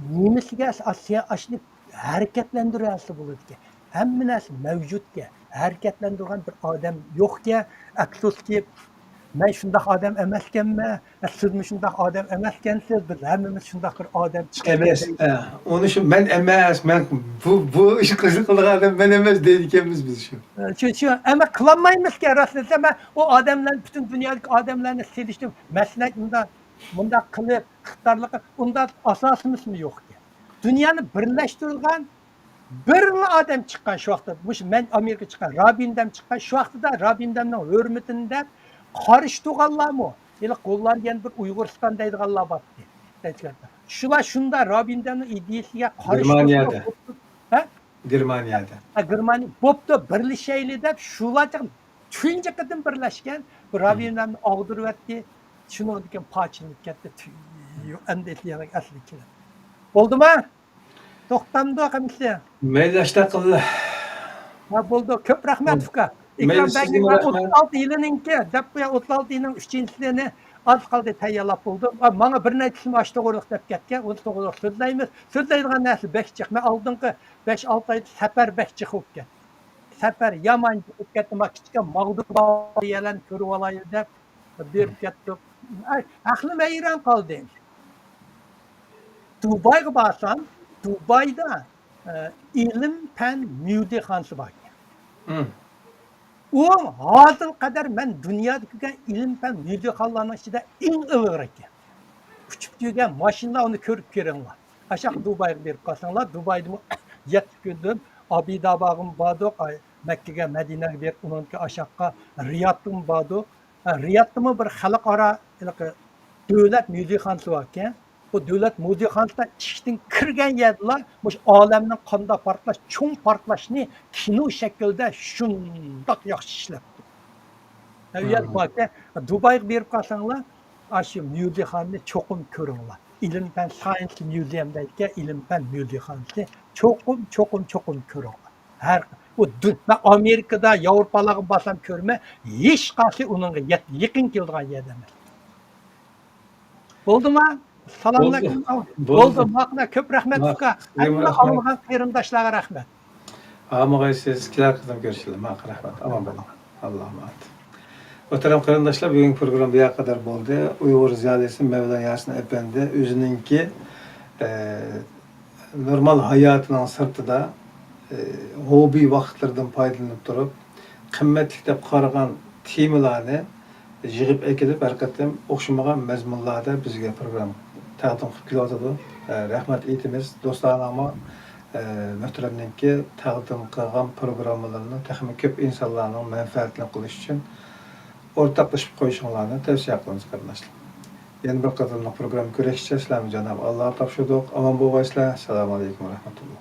nimasiga ashni harakatlantirasi bo'ladi. Hamma narsa mavjudga, harakatlantirgan bir odam yo'qki, afsuski men shundaq odam emaskanman, siz shundaq odam emaskansiz, biz hammamiz shundaq bir odam chiqib Emes. Onun için ben emes, ben bu iş kızıklık adam ben emes deyikemiz biz şu. Şu ama kılanmaymış ki aslında ama o adamlar bütün dünyadaki adamlarla seliştim. Meslek bunda kılıp kıtlarlık bunda asasımız mı yok ki? Dünyanı birleştirilgen bir adam çıkan şu vakti. Ben Amerika çıkan Rabin'den çıkan şu vakti da Rabin'den hürmetinden karıştıganlar mı? Yani kollar yani bir Uyguristan deydiganlar battı. Şula şunda Rabin'den ideyasiga Germaniyada. Ha? Germaniyada. Germaniya boptu birleşeyli deb şulacaq tunji qidim birlashgan Rabindan og'dirib etdi. Shuni degan pochinib ketdi. Endi esleyerek asli kelar. Bo'ldimi? To'xtamdi qamisi. Meydaşta kıldı. Ha bo'ldi. Ko'p rahmat uka. İkram Bey'in 36 yilininki, deb 36 yilning 3-chisini az qoldi tayyorlab bo'ldi. Menga bir nechasini oshto'g'rilik deb ketgan. Uni to'g'ri so'zlaymiz. So'zlaydigan narsa bekchiq. Men oldingi 5-6 oy safar bekchiq bo'lib ketdi. Safar yomon bo'lib ketdi. Men kichkina mag'durlarni ko'rib olay deb berib ketdim. Aqlim hayron qoldi. Dubayga borsam, Dubayda ilim fan mudexonasi bor. O hozir qadar men dunyoda ko'rgan ilm fan mudexonlarning ichida eng ilg'ir ekan. Uchib yurgan mashinalar uni ko'rib keringlar. Aşağı Dubayga berib qolsanglar, Dubayda yetib keldim. Abidabog'im bordiq, Makkaga, Madinaga berib, uningki aşağı Riyodga bordiq. Riyodda bir xalqaro davlat mudexonasi bor ekan. Bu davlat mudexonasida ishdan kirgan yerlar mush olamning qanday portlash, cho'ng portlashni kino shaklida shundoq yaxshi ishlabdi. Uyat bo'lsa, Dubayga berib qolsanglar, shu mudexonni cho'qim ko'ringlar. Ilm fan Science Museum'dagi ilm fan mudexonasi cho'qim ko'ringlar. Har o Amerikada, Yevropalarga borsam ko'rma, hech qaysi uningga yaqin keladigan yer emas. Bo'ldimi? Salomlarim. Bo'ldi. Maqna ko'p rahmat uka. Hamma algan qarindoshlarga rahmat. Amagay siz kilar kızım görüşelim. Mak rahmet. Aman bolun. Allah'a emanet. Muhterem qarindoshlar, bugün program bu kadar bo'ldi. Uyg'ur ziyolisi Mevlana Yasin Efendi o'zininki normal hayotning sirtida hobi vaqtlardan foydalanib turib, qimmatli deb qaragan temalarni yig'ib ekilib, har qatim o'xshamagan mazmunlarda bizga program taqdim qilib kelyotdi. Rahmat aytamiz do'stlarga. Muhtaramniki taqdim qilgan programmalarni texnik ko'p insonlarning manfaatini qilish uchun o'rtoqlashib qo'yishingizni tavsiya qilamiz qarindoshlar. Yana bir qatorli program ko'rishcha sizlarga janob Alloh topshirdik. Omon bo'linglar. Assalomu alaykum va rahmatulloh.